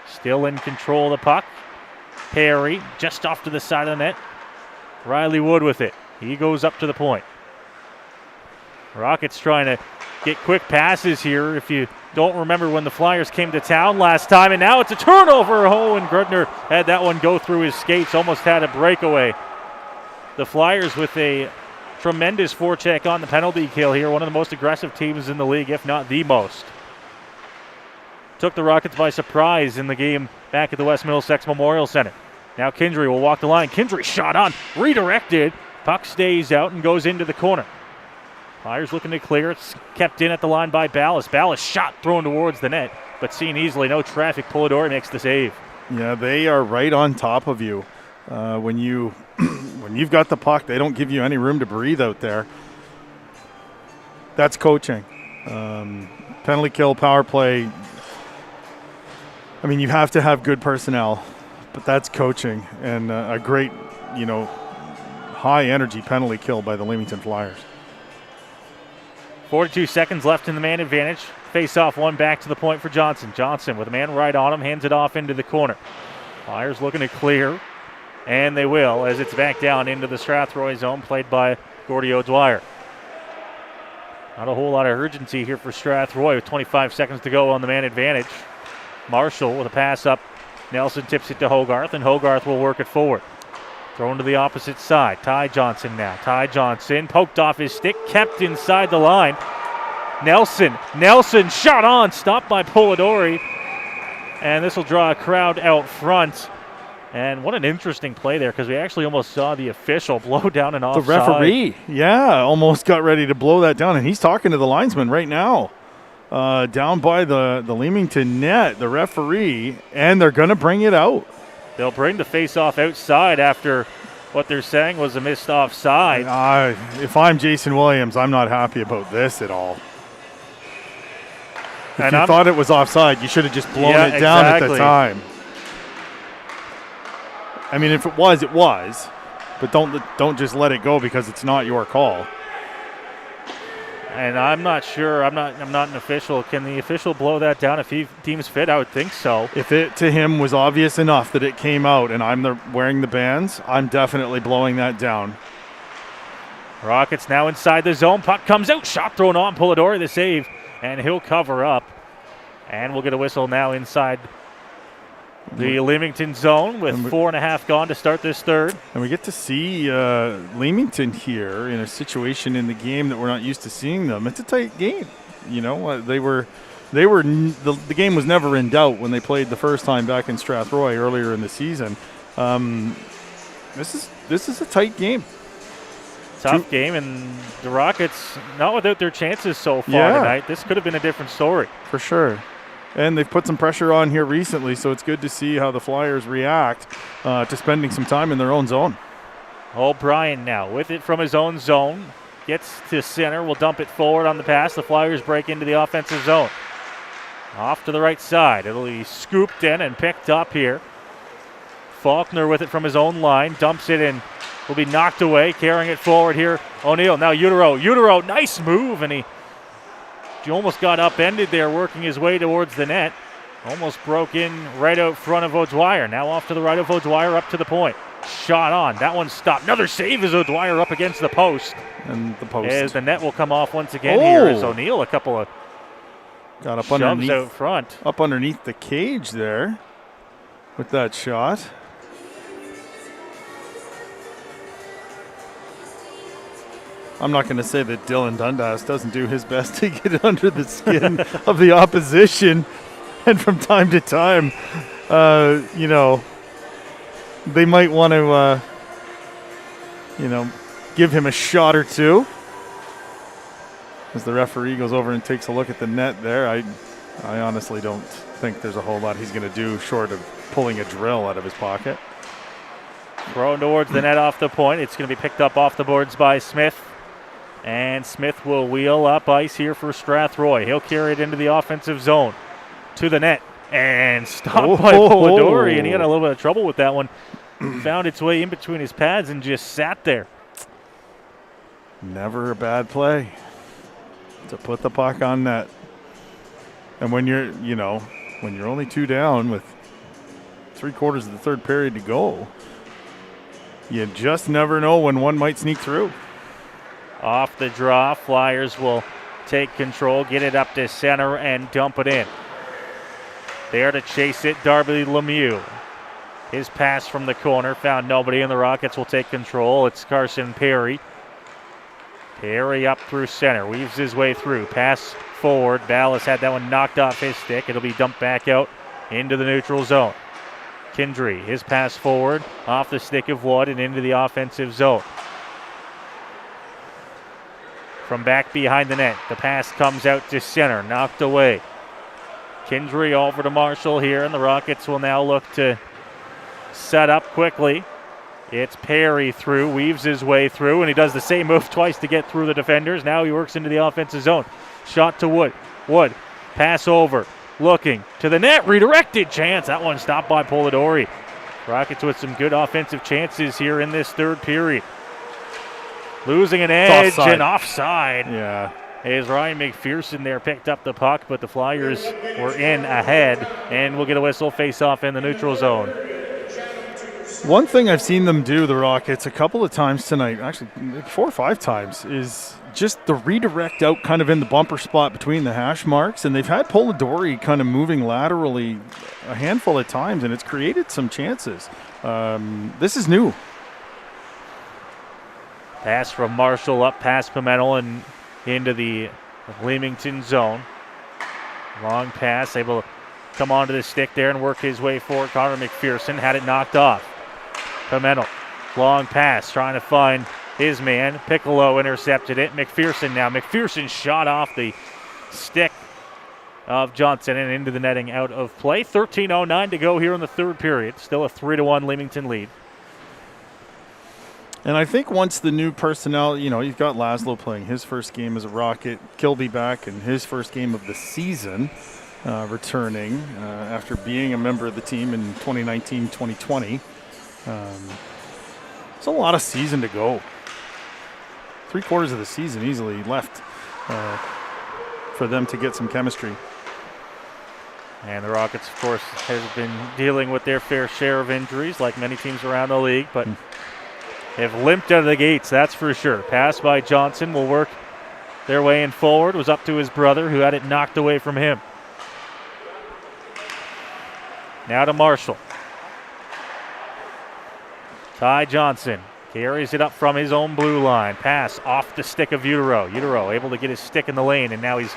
Still in control of the puck. Perry just off to the side of the net. Riley Wood with it. He goes up to the point. Rockets trying to get quick passes here. If you don't remember when the Flyers came to town last time, and now it's a turnover. Oh, and Grudner had that one go through his skates. Almost had a breakaway. The Flyers with a tremendous forecheck on the penalty kill here. One of the most aggressive teams in the league, if not the most. Took the Rockets by surprise in the game back at the West Middlesex Memorial Center. Now Kindry will walk the line. Kindry shot on, redirected. Puck stays out and goes into the corner. Flyers looking to clear. It's kept in at the line by Ballas. Ballas shot thrown towards the net. but seen easily. No traffic. Polidori makes the save.
Yeah, they are right on top of you. When you've got the puck, they don't give you any room to breathe out there. That's coaching. Penalty kill, power play. I mean, you have to have good personnel, but that's coaching and a great, high energy penalty kill by the Leamington Flyers.
42 seconds left in the man advantage. Face off one back to the point for Johnson. Johnson with a man right on him, hands it off into the corner. Flyers looking to clear, and they will as it's back down into the Strathroy zone played by Gordy O'Dwyer. Not a whole lot of urgency here for Strathroy with 25 seconds to go on the man advantage. Marshall with a pass up. Nelson tips it to Hogarth, and Hogarth will work it forward. Thrown to the opposite side. Ty Johnson now. Ty Johnson poked off his stick, kept inside the line. Nelson shot on, stopped by Polidori. And this will draw a crowd out front. And what an interesting play there, because we actually almost saw the official blow down an offside.
The referee, almost got ready to blow that down, and he's talking to the linesman right now. Down by the Leamington net, the referee, and they're going to bring it out.
They'll bring the face-off outside after what they're saying was a missed offside.
If I'm Jason Williams, I'm not happy about this at all. If you thought it was offside, you should have just blown it down at the time. I mean, if it was, it was. But don't just let it go because it's not your call.
And I'm not sure. I'm not an official. Can the official blow that down if he deems fit? I would think so.
If it to him was obvious enough that it came out and I'm wearing the bands, I'm definitely blowing that down.
Rockets now inside the zone. Puck comes out. Shot thrown on. Polidori the save. And he'll cover up. And we'll get a whistle now inside the Leamington zone with 4.5 gone to start this third.
And we get to see Leamington here in a situation in the game that we're not used to seeing them. It's a tight game. The game was never in doubt when they played the first time back in Strathroy earlier in the season. This is a tight game.
Tough game, and the Rockets not without their chances so far tonight. This could have been a different story.
For sure. And they've put some pressure on here recently, so it's good to see how the Flyers react to spending some time in their own zone.
O'Brien now with it from his own zone. Gets to center, will dump it forward on the pass. The Flyers break into the offensive zone. Off to the right side. It'll be scooped in and picked up here. Faulkner with it from his own line. Dumps it in. Will be knocked away. Carrying it forward here. O'Neill. Now Utero. Nice move, and he almost got upended there working his way towards the net. Almost broke in right out front of O'Dwyer. Now off to the right of O'Dwyer up to the point. Shot on. That one stopped. Another save as O'Dwyer up against the post.
And the post.
As the net will come off once again here as O'Neill a couple of
got up
shoves
underneath,
out front.
Up underneath the cage there with that shot. I'm not going to say that Dylan Dundas doesn't do his best to get under the skin of the opposition. And from time to time, they might want to, give him a shot or two. As the referee goes over and takes a look at the net there, I honestly don't think there's a whole lot he's going to do short of pulling a drill out of his pocket.
Thrown towards the net off the point. It's going to be picked up off the boards by Smith. And Smith will wheel up ice here for Strathroy. He'll carry it into the offensive zone. To the net. And stopped by Polidori. And he had a little bit of trouble with that one. Found its way in between his pads and just sat there.
Never a bad play to put the puck on net. And when you're only 2 down with 3/4 of the third period to go, you just never know when one might sneak through.
Off the draw, Flyers will take control, get it up to center, and dump it in. There to chase it, Darby Lemieux. His pass from the corner found nobody, and the Rockets will take control. It's Carson Perry. Perry up through center, weaves his way through. Pass forward. Ballas had that one knocked off his stick. It'll be dumped back out into the neutral zone. Kindry, his pass forward, off the stick of Wood and into the offensive zone. From back behind the net, the pass comes out to center, knocked away. Kindry over to Marshall here, and the Rockets will now look to set up quickly. It's Perry through, weaves his way through, and he does the same move twice to get through the defenders. Now he works into the offensive zone. Shot to Wood. Wood, pass over, looking to the net, redirected chance. That one stopped by Polidori. Rockets with some good offensive chances here in this third period. Losing an edge and offside.
Yeah.
As Ryan McPherson there picked up the puck, but the Flyers were in ahead, and we'll get a whistle, face off in the neutral zone.
One thing I've seen them do, the Rockets, a couple of times tonight, actually 4 or 5 times, is just the redirect out kind of in the bumper spot between the hash marks, and they've had Polidori kind of moving laterally a handful of times, and it's created some chances. This is new.
Pass from Marshall up past Pimentel and into the Leamington zone. Long pass, able to come onto the stick there and work his way forward. Connor McPherson had it knocked off. Pimentel, long pass, trying to find his man. Piccolo intercepted it. McPherson now. McPherson shot off the stick of Johnson and into the netting, out of play. 13:09 to go here in the third period. Still a 3-1 Leamington lead.
And I think once the new personnel, you've got Laszlo playing his first game as a Rocket, Kilby back in his first game of the season, returning after being a member of the team in 2019-2020. It's a lot of season to go. 3/4 of the season easily left for them to get some chemistry.
And the Rockets, of course, have been dealing with their fair share of injuries, like many teams around the league, but have limped out of the gates, that's for sure. Pass by Johnson will work their way in forward. Was up to his brother, who had it knocked away from him. Now to Marshall. Ty Johnson carries it up from his own blue line. Pass off the stick of Utero. Utero able to get his stick in the lane, and now he's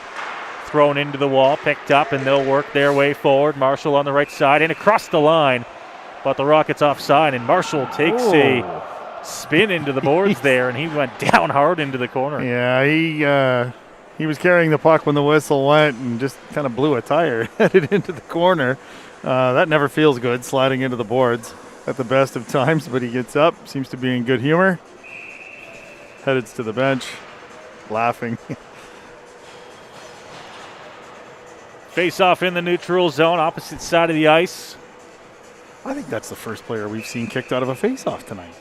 thrown into the wall, picked up, and they'll work their way forward. Marshall on the right side and across the line, but the Rockets offside, and Marshall takes a spin into the boards there, and he went down hard into the corner.
Yeah, he was carrying the puck when the whistle went and just kind of blew a tire, headed into the corner. That never feels good, sliding into the boards at the best of times, but he gets up, seems to be in good humor, heads to the bench, laughing.
Face off in the neutral zone, opposite side of the ice.
I think that's the first player we've seen kicked out of a face-off tonight.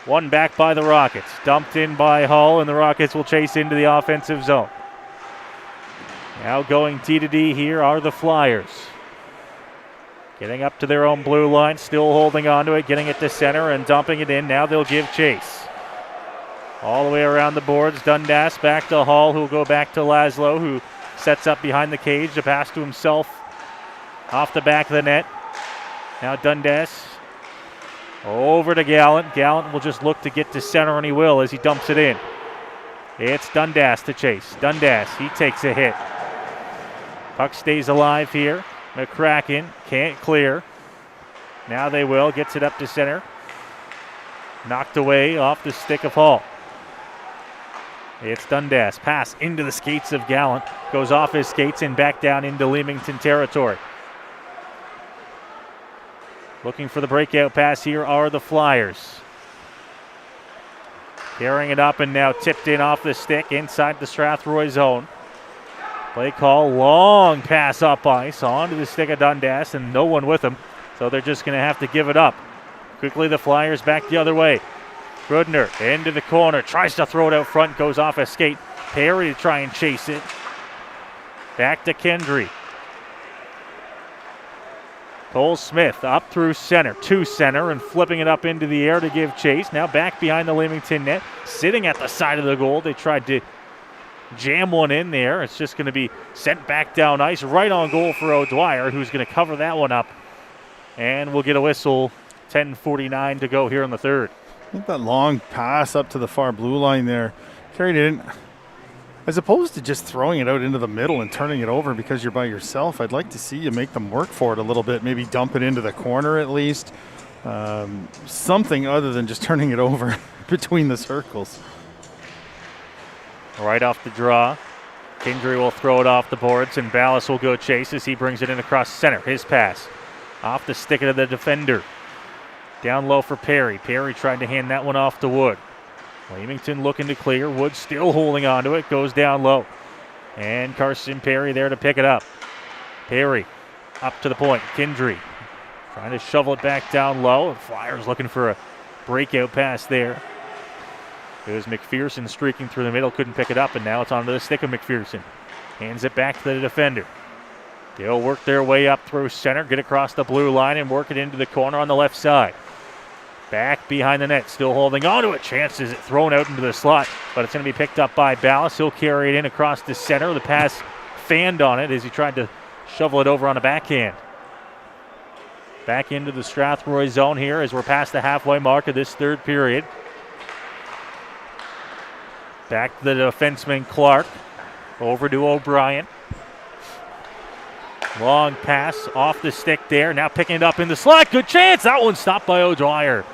One back by the Rockets, dumped in by Hull, and the Rockets will chase into the offensive zone. Now going D-to-D here are the Flyers. Getting up to their own blue line, still holding on to it, getting it to center and dumping it in. Now they'll give chase. All the way around the boards, Dundas back to Hall, who will go back to Laszlo, who sets up behind the cage to pass to himself off the back of the net. Now Dundas over to Gallant. Gallant will just look to get to center, and he will as he dumps it in. It's Dundas to chase. Dundas, he takes a hit. Puck stays alive here. McCracken can't clear. Now they will. Gets it up to center. Knocked away off the stick of Hall. It's Dundas. Pass into the skates of Gallant. Goes off his skates and back down into Leamington territory. Looking for the breakout pass here are the Flyers. Carrying it up and now tipped in off the stick inside the Strathroy zone. Play call, long pass up ice onto the stick of Dundas, and no one with him, so they're just going to have to give it up. Quickly the Flyers back the other way. Grudner into the corner, tries to throw it out front, goes off a skate. Perry to try and chase it. Back to Kendry. Cole Smith up through center, to center, and flipping it up into the air to give chase. Now back behind the Leamington net, sitting at the side of the goal. They tried to jam one in there. It's just going to be sent back down ice, right on goal for O'Dwyer, who's going to cover that one up. And we'll get a whistle. 10:49 to go here in the third.
I think that long pass up to the far blue line there carried it in. As opposed to just throwing it out into the middle and turning it over because you're by yourself, I'd like to see you make them work for it a little bit. Maybe dump it into the corner at least. Something other than just turning it over between the circles.
Right off the draw. Kindry will throw it off the boards, and Ballas will go chase as he brings it in across center. His pass off the stick of the defender. Down low for Perry. Perry trying to hand that one off to Wood. Leamington looking to clear. Wood still holding on to it. Goes down low. And Carson Perry there to pick it up. Perry up to the point. Kindry trying to shovel it back down low. Flyers looking for a breakout pass there. It was McPherson streaking through the middle. Couldn't pick it up, and now it's onto the stick of McPherson. Hands it back to the defender. They'll work their way up through center, get across the blue line, and work it into the corner on the left side. Back behind the net, still holding on to it. Chance is thrown out into the slot, but it's going to be picked up by Ballas. He'll carry it in across the center. The pass fanned on it as he tried to shovel it over on a backhand. Back into the Strathroy zone here as we're past the halfway mark of this third period. Back to the defenseman Clark. Over to O'Brien. Long pass off the stick there. Now picking it up in the slot. Good chance. That one stopped by O'Dwyer.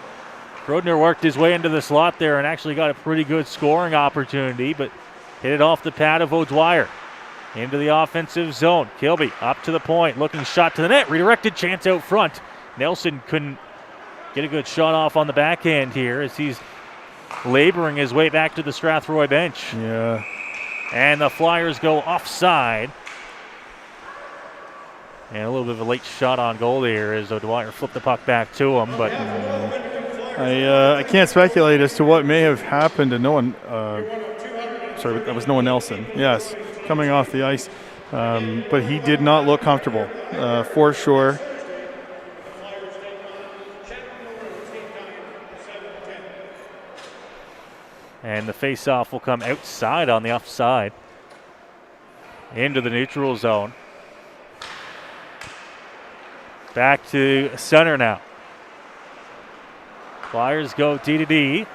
Grodner worked his way into the slot there and actually got a pretty good scoring opportunity, but hit it off the pad of O'Dwyer. Into the offensive zone. Kilby up to the point. Looking shot to the net. Redirected chance out front. Nelson couldn't get a good shot off on the backhand here as he's laboring his way back to the Strathroy bench.
Yeah.
And the Flyers go offside. And a little bit of a late shot on goal there as O'Dwyer flipped the puck back to him. But
I can't speculate as to what may have happened to no one. Sorry, that was Noah Nelson. Yes, coming off the ice. But he did not look comfortable, for sure.
And the face-off will come outside on the offside. Into the neutral zone. Back to center now. Flyers go D-to-D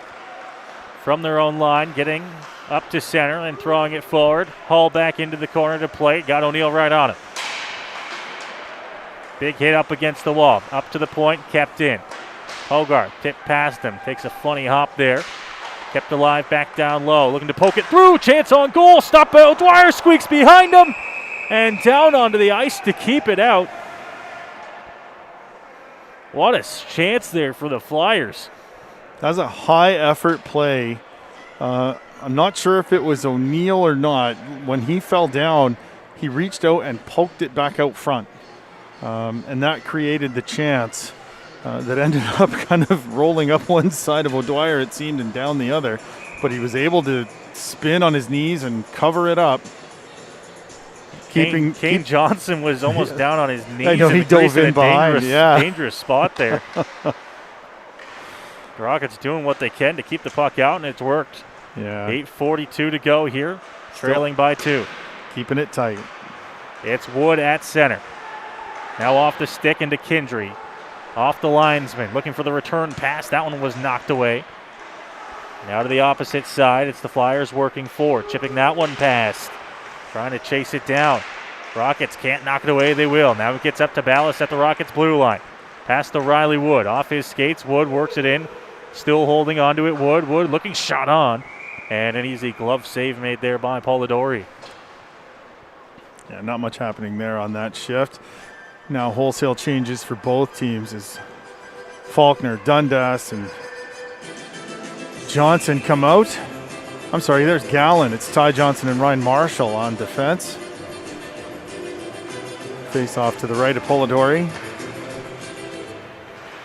from their own line, getting up to center and throwing it forward. Hull back into the corner to play. Got O'Neill right on it. Big hit up against the wall. Up to the point, kept in. Hogarth tipped past him. Takes a funny hop there. Kept alive back down low. Looking to poke it through. Chance on goal. Stop by O'Dwyer. Squeaks behind him. And down onto the ice to keep it out. What a chance there for the Flyers.
That was a high-effort play. I'm not sure if it was O'Neill or not. When he fell down, he reached out and poked it back out front. And that created the chance that ended up kind of rolling up one side of O'Dwyer, it seemed, and down the other. But he was able to spin on his knees and cover it up.
Kane Johnson was almost down on his knees.
I know, he dove in behind.
Dangerous spot there. The Rockets doing what they can to keep the puck out, and it's worked.
Yeah.
8:42 to go here, trailing by 2.
Keeping it tight.
It's Wood at center. Now off the stick into Kindry. Off the linesman, looking for the return pass. That one was knocked away. Now to the opposite side. It's the Flyers working forward, chipping that one past. Trying to chase it down. Rockets can't knock it away. They will. Now it gets up to Ballas at the Rockets' blue line. Pass to Riley Wood. Off his skates. Wood works it in. Still holding on to it. Wood looking shot on. And an easy glove save made there by Polidori.
Yeah, not much happening there on that shift. Now wholesale changes for both teams as Faulkner, Dundas, and Johnson come out. I'm sorry, there's Gallen. It's Ty Johnson and Ryan Marshall on defense. Face off to the right of Polidori.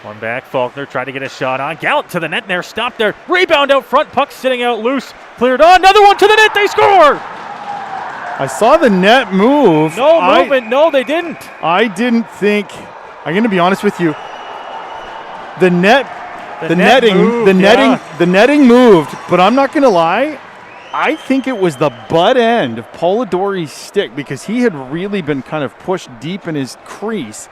One back, Faulkner tried to get a shot on. Gallant to the net and they're stopped there. Rebound out front, puck sitting out loose. Cleared on, another one to the net, they score!
I saw the net move.
No movement, no they didn't.
I didn't think, I'm going to be honest with you, the netting moved, but I'm not going to lie. I think it was the butt end of Polidori's stick because he had really been kind of pushed deep in his crease.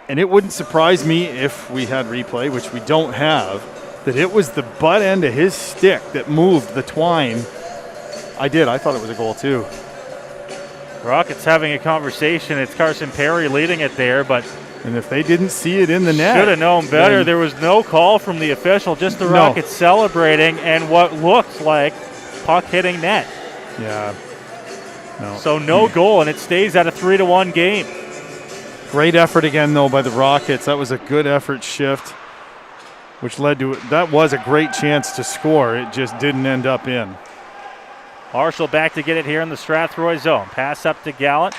And it wouldn't surprise me if we had replay, which we don't have, that it was the butt end of his stick that moved the twine. I thought it was a goal too.
Rockets having a conversation. It's Carson Perry leading it there, but
and if they didn't see it in the net,
should have known better. There was no call from the official, just the Rockets celebrating and what looked like puck hitting net.
Yeah. No.
So no goal, and it stays at a 3-1 game.
Great effort again, though, by the Rockets. That was a good effort shift, which led to that was a great chance to score. It just didn't end up in.
Marshall back to get it here in the Strathroy zone. Pass up to Gallant.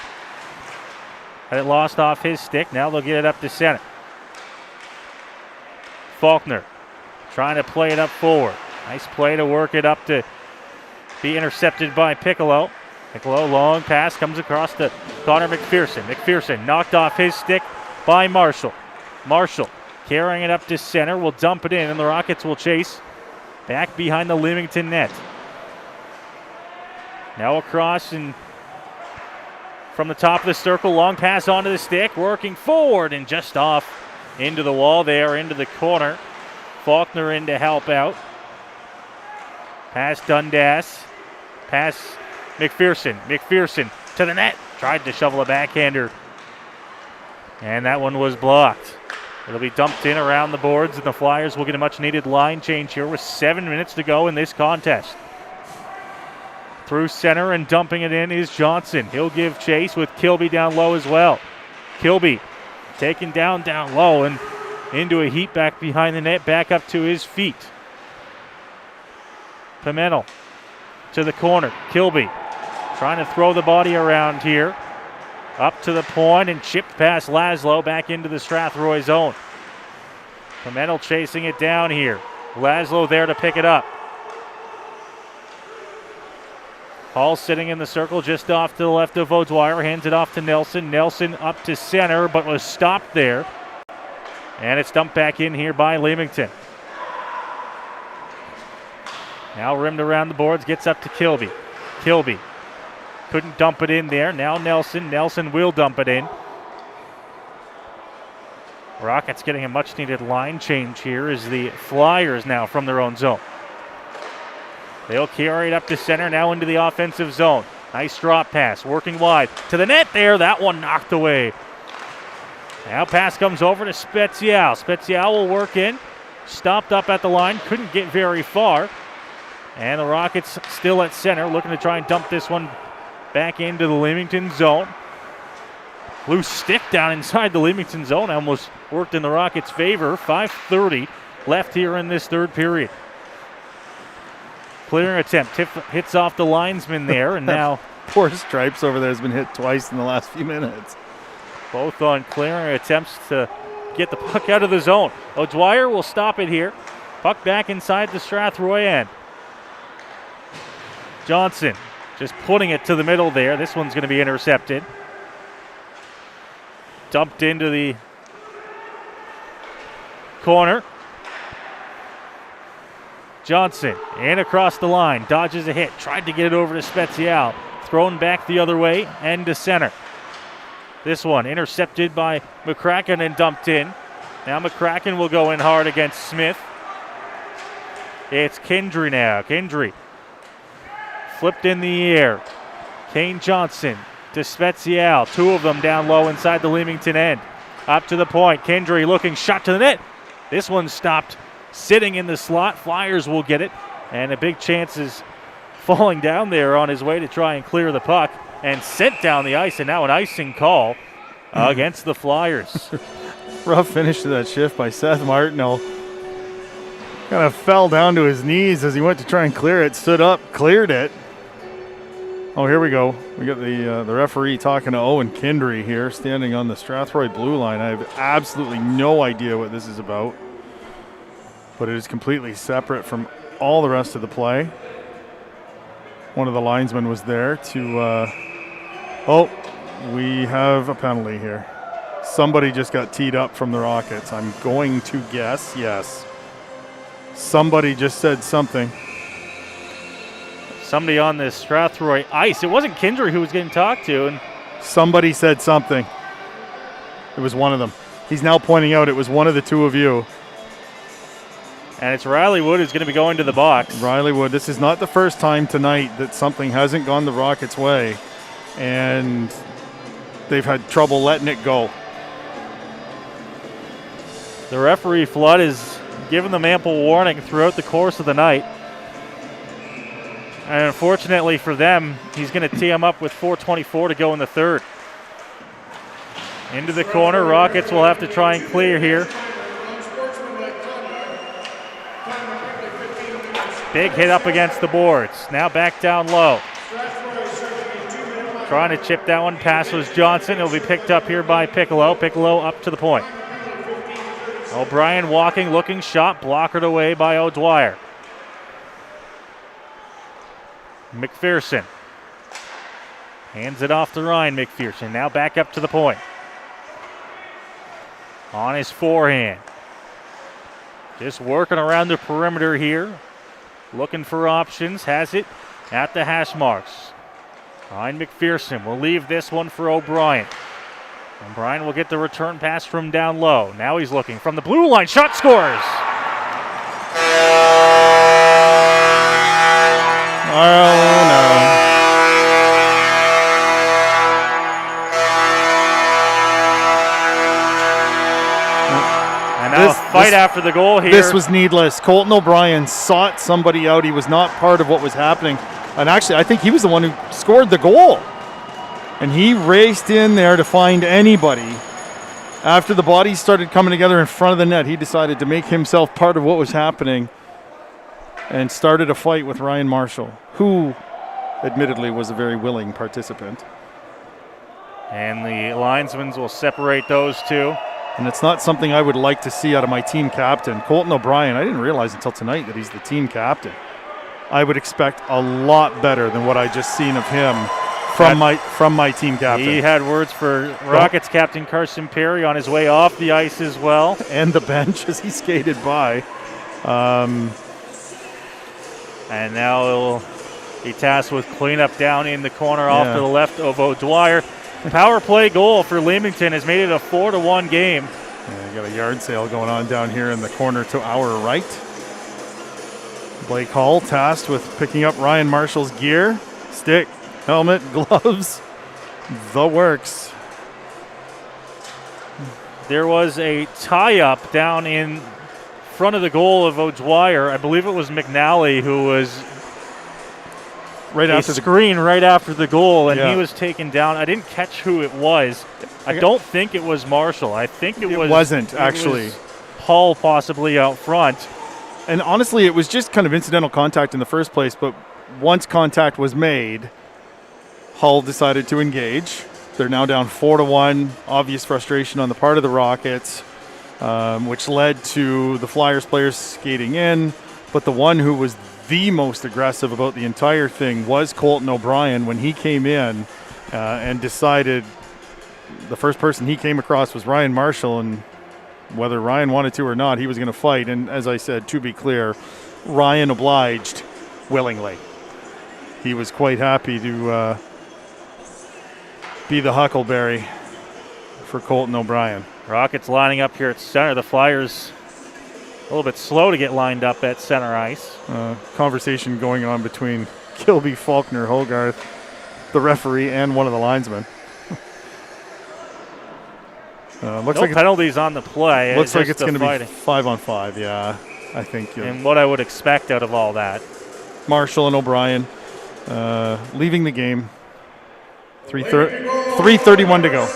Had it lost off his stick. Now they'll get it up to center. Faulkner trying to play it up forward. Nice play to work it up to be intercepted by Piccolo. Piccolo, long pass, comes across to Connor McPherson. McPherson knocked off his stick by Marshall. Marshall carrying it up to center, will dump it in, and the Rockets will chase back behind the Leamington net. Now across and from the top of the circle, long pass onto the stick, working forward and just off into the wall there, into the corner. Faulkner in to help out. Pass Dundas. Pass McPherson. McPherson to the net. Tried to shovel a backhander. And that one was blocked. It'll be dumped in around the boards, and the Flyers will get a much-needed line change here with 7 minutes to go in this contest. Through center and dumping it in is Johnson. He'll give chase with Kilby down low as well. Kilby taken down low and into a heat back behind the net, back up to his feet. Pimentel to the corner. Kilby trying to throw the body around here. Up to the point and chipped past Laszlo back into the Strathroy zone. Pimentel chasing it down here. Laszlo there to pick it up. Hall sitting in the circle just off to the left of O'Dwyer. Hands it off to Nelson. Nelson up to center but was stopped there. And it's dumped back in here by Leamington. Now rimmed around the boards, gets up to Kilby. Kilby couldn't dump it in there. Now Nelson. Nelson will dump it in. Rockets getting a much-needed line change here as the Flyers now from their own zone. They'll carry it up to center, now into the offensive zone. Nice drop pass, working wide to the net there. That one knocked away. Now pass comes over to Spezial. Spezial will work in. Stopped up at the line, couldn't get very far. And the Rockets still at center, looking to try and dump this one back into the Leamington zone. Loose stick down inside the Leamington zone almost worked in the Rockets' favor. 5:30 left here in this third period. Clearing attempt, hits off the linesman there, and now
poor Stripes over there has been hit twice in the last few minutes.
Both on clearing attempts to get the puck out of the zone. O'Dwyer will stop it here. Puck back inside the Strathroy end. Johnson just putting it to the middle there. This one's going to be intercepted. Dumped into the corner. Johnson in across the line, dodges a hit, tried to get it over to Spezial. Thrown back the other way and to center. This one intercepted by McCracken and dumped in. Now McCracken will go in hard against Smith. It's Kendry now. Kendry flipped in the air. Kane Johnson to Spezial. Two of them down low inside the Leamington end. Up to the point. Kendry looking, shot to the net. This one stopped sitting in the slot. Flyers will get it. And a big chance is falling down there on his way to try and clear the puck. And sent down the ice, and now an icing call against the Flyers.
Rough finish to that shift by Seth Martineau. Kind of fell down to his knees as he went to try and clear it. Stood up, cleared it. Oh, here we go. We got the referee talking to Owen Kendry here, standing on the Strathroy blue line. I have absolutely no idea what this is about, but it is completely separate from all the rest of the play. One of the linesmen was there to... we have a penalty here. Somebody just got teed up from the Rockets. I'm going to guess, yes. Somebody just said something.
Somebody on the Strathroy ice. It wasn't Kendry who was getting talked to. And
somebody said something. It was one of them. He's now pointing out it was one of the two of you.
And it's Riley Wood who's going to be going to the box.
Riley Wood. This is not the first time tonight that something hasn't gone the Rockets' way. And they've had trouble letting it go.
The referee, Flood, has given them ample warning throughout the course of the night. And unfortunately for them, he's going to tee him up with 4:24 to go in the third. Into the corner, Rockets will have to try and clear here. Big hit up against the boards. Now back down low. Trying to chip that one. Pass was Johnson. It'll be picked up here by Piccolo. Piccolo up to the point. O'Brien walking, looking, shot, blockered away by O'Dwyer. McPherson hands it off to Ryan McPherson. Now back up to the point. On his forehand. Just working around the perimeter here. Looking for options. Has it at the hash marks. Ryan McPherson will leave this one for O'Brien. O'Brien will get the return pass from down low. Now he's looking from the blue line. Shot scores!
Oh, no.
And now a fight after the goal here.
This was needless. Colton O'Brien sought somebody out. He was not part of what was happening. And actually, I think he was the one who scored the goal. And he raced in there to find anybody. After the bodies started coming together in front of the net, he decided to make himself part of what was happening and started a fight with Ryan Marshall, who admittedly was a very willing participant.
And the linesmen will separate those two.
And it's not something I would like to see out of my team captain. Colton O'Brien, I didn't realize until tonight that he's the team captain. I would expect a lot better than what I just seen of him from my team captain.
He had words for Rockets captain Carson Perry on his way off the ice as well.
And the bench as he skated by.
And now he'll be tasked with cleanup down in the corner off to the left of O'Dwyer. Power play goal for Leamington has made it a 4-1 game.
Yeah, you got a yard sale going on down here in the corner to our right. Blake Hall tasked with picking up Ryan Marshall's gear, stick, helmet, gloves, the works.
There was a tie-up down in front of the goal of O'Dwyer. I believe it was McNally who was right after the goal, and he was taken down. I didn't catch who it was. I don't think it was Marshall. I think it
wasn't actually.
Was Hall possibly out front.
And honestly, it was just kind of incidental contact in the first place, but once contact was made, Hull decided to engage. They're now down 4-1. Obvious frustration on the part of the Rockets, which led to the Flyers players skating in. But the one who was the most aggressive about the entire thing was Colton O'Brien when he came in and decided the first person he came across was Ryan Marshall, and whether Ryan wanted to or not, he was going to fight. And as I said, to be clear, Ryan obliged willingly. He was quite happy to be the huckleberry for Colton O'Brien.
Rockets lining up here at center. The Flyers a little bit slow to get lined up at center ice.
Conversation going on between Kilby, Faulkner, Hogarth, the referee, and one of the linesmen.
Looks like penalties on the play.
Looks like it's going to be 5-on-5, yeah. I think.
And what I would expect out of all that.
Marshall and O'Brien leaving the game. 3:31 to go.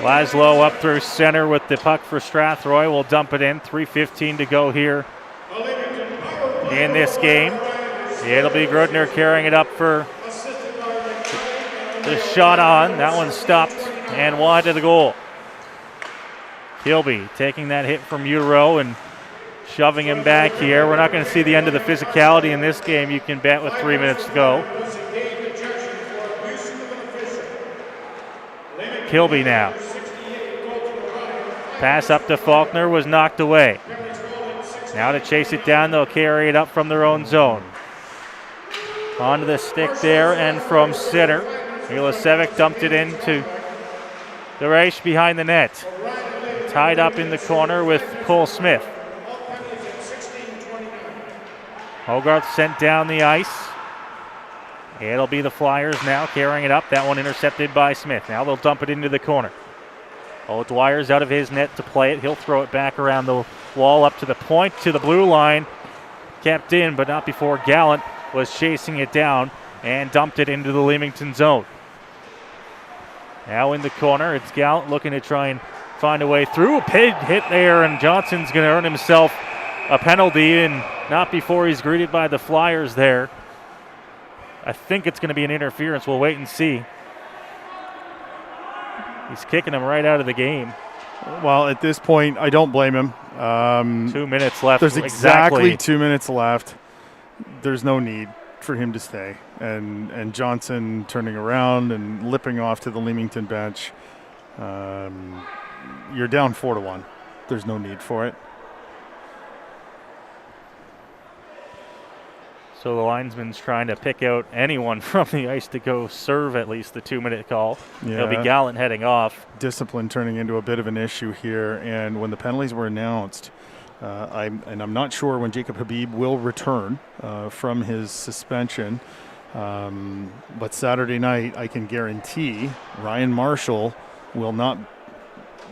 Laszlo up through center with the puck for Strathroy. Will dump it in. 3:15 to go here in this game. It'll be Grudner carrying it up for the shot on. That one stopped and wide to the goal. Kilby taking that hit from Utero and shoving him back here. We're not going to see the end of the physicality in this game, you can bet, with 3 minutes to go. Kilby now. Pass up to Faulkner was knocked away. Now to chase it down, they'll carry it up from their own zone. Onto the stick there and from center. Milicevic dumped it into the race behind the net. Tied up in the corner with Cole Smith. Hogarth sent down the ice. It'll be the Flyers now carrying it up. That one intercepted by Smith. Now they'll dump it into the corner. Dwyer's out of his net to play it. He'll throw it back around the wall up to the point, to the blue line. Kept in, but not before Gallant was chasing it down and dumped it into the Leamington zone. Now in the corner, it's Gallant looking to try and find a way through. A big hit there, and Johnson's going to earn himself a penalty, and not before he's greeted by the Flyers there. I think it's going to be an interference. We'll wait and see. He's kicking him right out of the game.
Well, at this point, I don't blame him.
2 minutes left.
There's exactly 2 minutes left. There's no need for him to stay. And Johnson turning around and lipping off to the Leamington bench. You're down 4-1. There's no need for it.
So the linesman's trying to pick out anyone from the ice to go serve at least the 2 minute call.
Yeah.
It'll be Gallant heading off.
Discipline turning into a bit of an issue here. And when the penalties were announced, I'm not sure when Jacob Habib will return from his suspension. But Saturday night, I can guarantee Ryan Marshall will not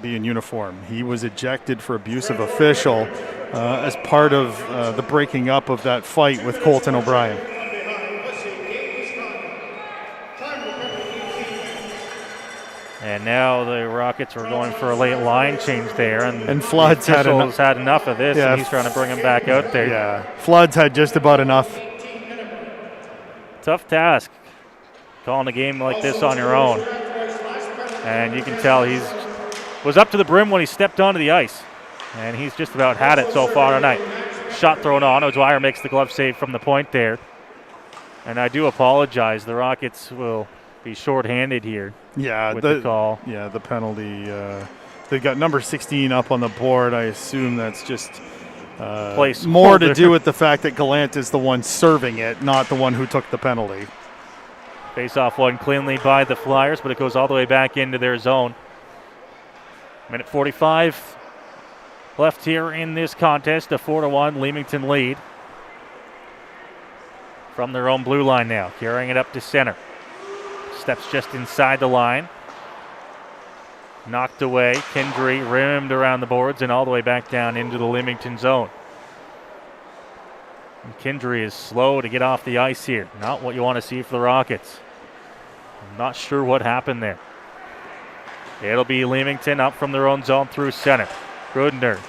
be in uniform. He was ejected for abusive official as part of the breaking up of that fight with Colton O'Brien.
And now the Rockets were going for a late line change there, and
Flood's
had enough of this, and he's trying to bring him back out there.
Yeah, Flood's had just about enough.
Tough task, calling a game like this on your own. And you can tell he was up to the brim when he stepped onto the ice. And he's just about had it so far tonight. Shot thrown on. O'Dwyer makes the glove save from the point there. And I do apologize. The Rockets will be shorthanded here.
Yeah,
with the call.
Yeah, the penalty. They've got number 16 up on the board. I assume that's just more to do with the fact that Gallant is the one serving it, not the one who took the penalty.
Face-off won cleanly by the Flyers, but it goes all the way back into their zone. Minute 45 left here in this contest. A 4-1 Leamington lead. From their own blue line now, carrying it up to center. Steps just inside the line. Knocked away. Kendry rimmed around the boards and all the way back down into the Leamington zone. And Kendry is slow to get off the ice here. Not what you want to see for the Rockets. I'm not sure what happened there. It'll be Leamington up from their own zone through center. Grudner.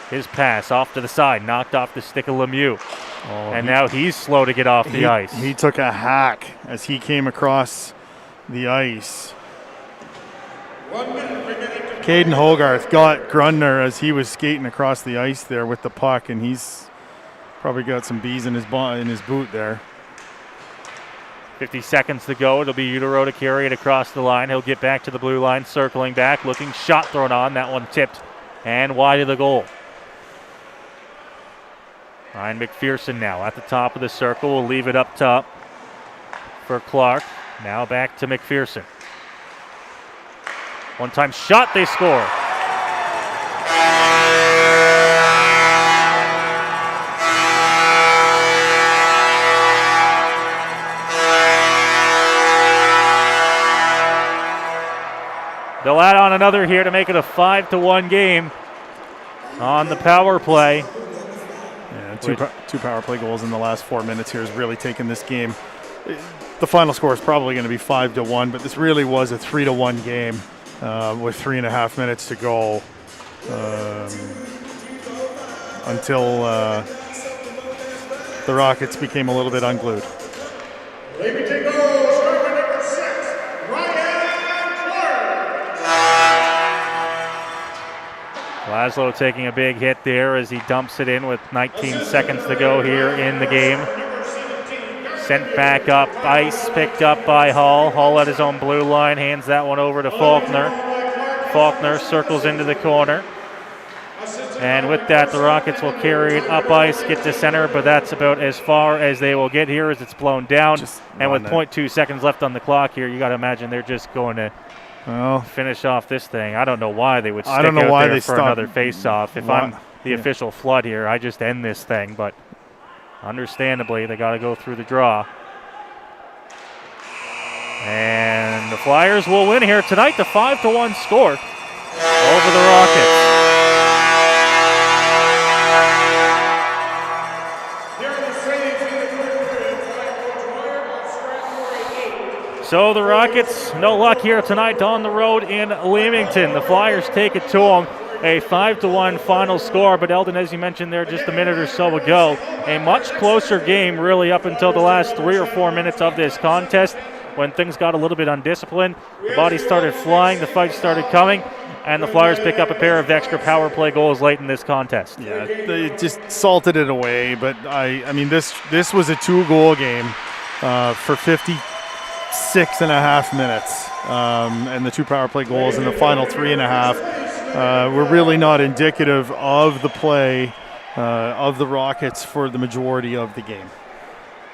His pass off to the side, knocked off the stick of Lemieux. And now he's slow to get off the ice.
He took a hack as he came across the ice. Caden Hogarth got Grudner as he was skating across the ice there with the puck, and he's probably got some bees in his boot there.
50 seconds to go. It'll be Utero to carry it across the line. He'll get back to the blue line, circling back, looking, shot thrown on. That one tipped and wide of the goal. Ryan McPherson now at the top of the circle. Will leave it up top for Clark. Now back to McPherson. One-time shot, they score. They'll add on another here to make it a 5-1 game on the power play.
Yeah, two power play goals in the last 4 minutes here has really taken this game. The final score is probably going to be 5-1, but this really was a 3-1 game with 3.5 minutes to go until the Rockets became a little bit unglued.
Laszlo taking a big hit there as he dumps it in with 19 seconds to go here in the game. Sent back up ice, picked up by Hall. Hall at his own blue line, hands that one over to Faulkner. Faulkner circles into the corner. And with that, the Rockets will carry it up ice, get to center, but that's about as far as they will get here as it's blown down. And with 0.2 seconds left on the clock here, you got to imagine they're just going to finish off this thing. I don't know why they would stick out there for another face-off. If I'm the official Flood here, I just end this thing. But understandably, they got to go through the draw. And the Flyers will win here tonight, the 5-1 score over the Rockets. So the Rockets, no luck here tonight on the road in Leamington. The Flyers take it to them, a 5-1 final score. But Eldon, as you mentioned there just a minute or so ago, a much closer game really up until the last 3 or 4 minutes of this contest when things got a little bit undisciplined. The bodies started flying, the fight started coming, and the Flyers pick up a pair of extra power play goals late in this contest.
Yeah, they just salted it away. But I mean, this was a 2-goal game for 56.5 minutes, and the 2 power play goals in the final 3.5 were really not indicative of the play of the Rockets for the majority of the game.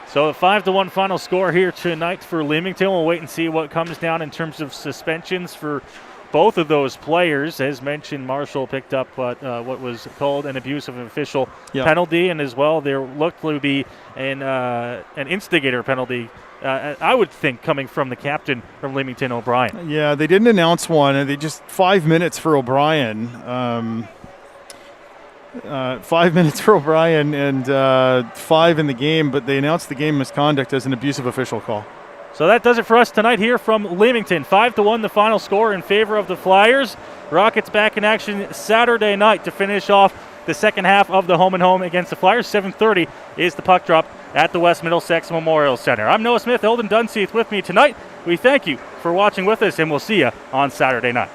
So a 5-1 final score here tonight for Leamington. We'll wait and see what comes down in terms of suspensions for both of those players. As mentioned, Marshall picked up what was called an abuse of official penalty, and as well there looked to be an instigator penalty, I would think, coming from the captain from Leamington, O'Brien.
Yeah, they didn't announce one, and they just 5 minutes for O'Brien. 5 minutes for O'Brien and 5 in the game, but they announced the game misconduct as an abusive official call.
So that does it for us tonight here from Leamington. 5-1 the final score in favor of the Flyers. Rockets back in action Saturday night to finish off the second half of the home-and-home against the Flyers. 7:30 is the puck drop at the West Middlesex Memorial Center. I'm Noah Smith, Eldon Dunseith with me tonight. We thank you for watching with us, and we'll see you on Saturday night.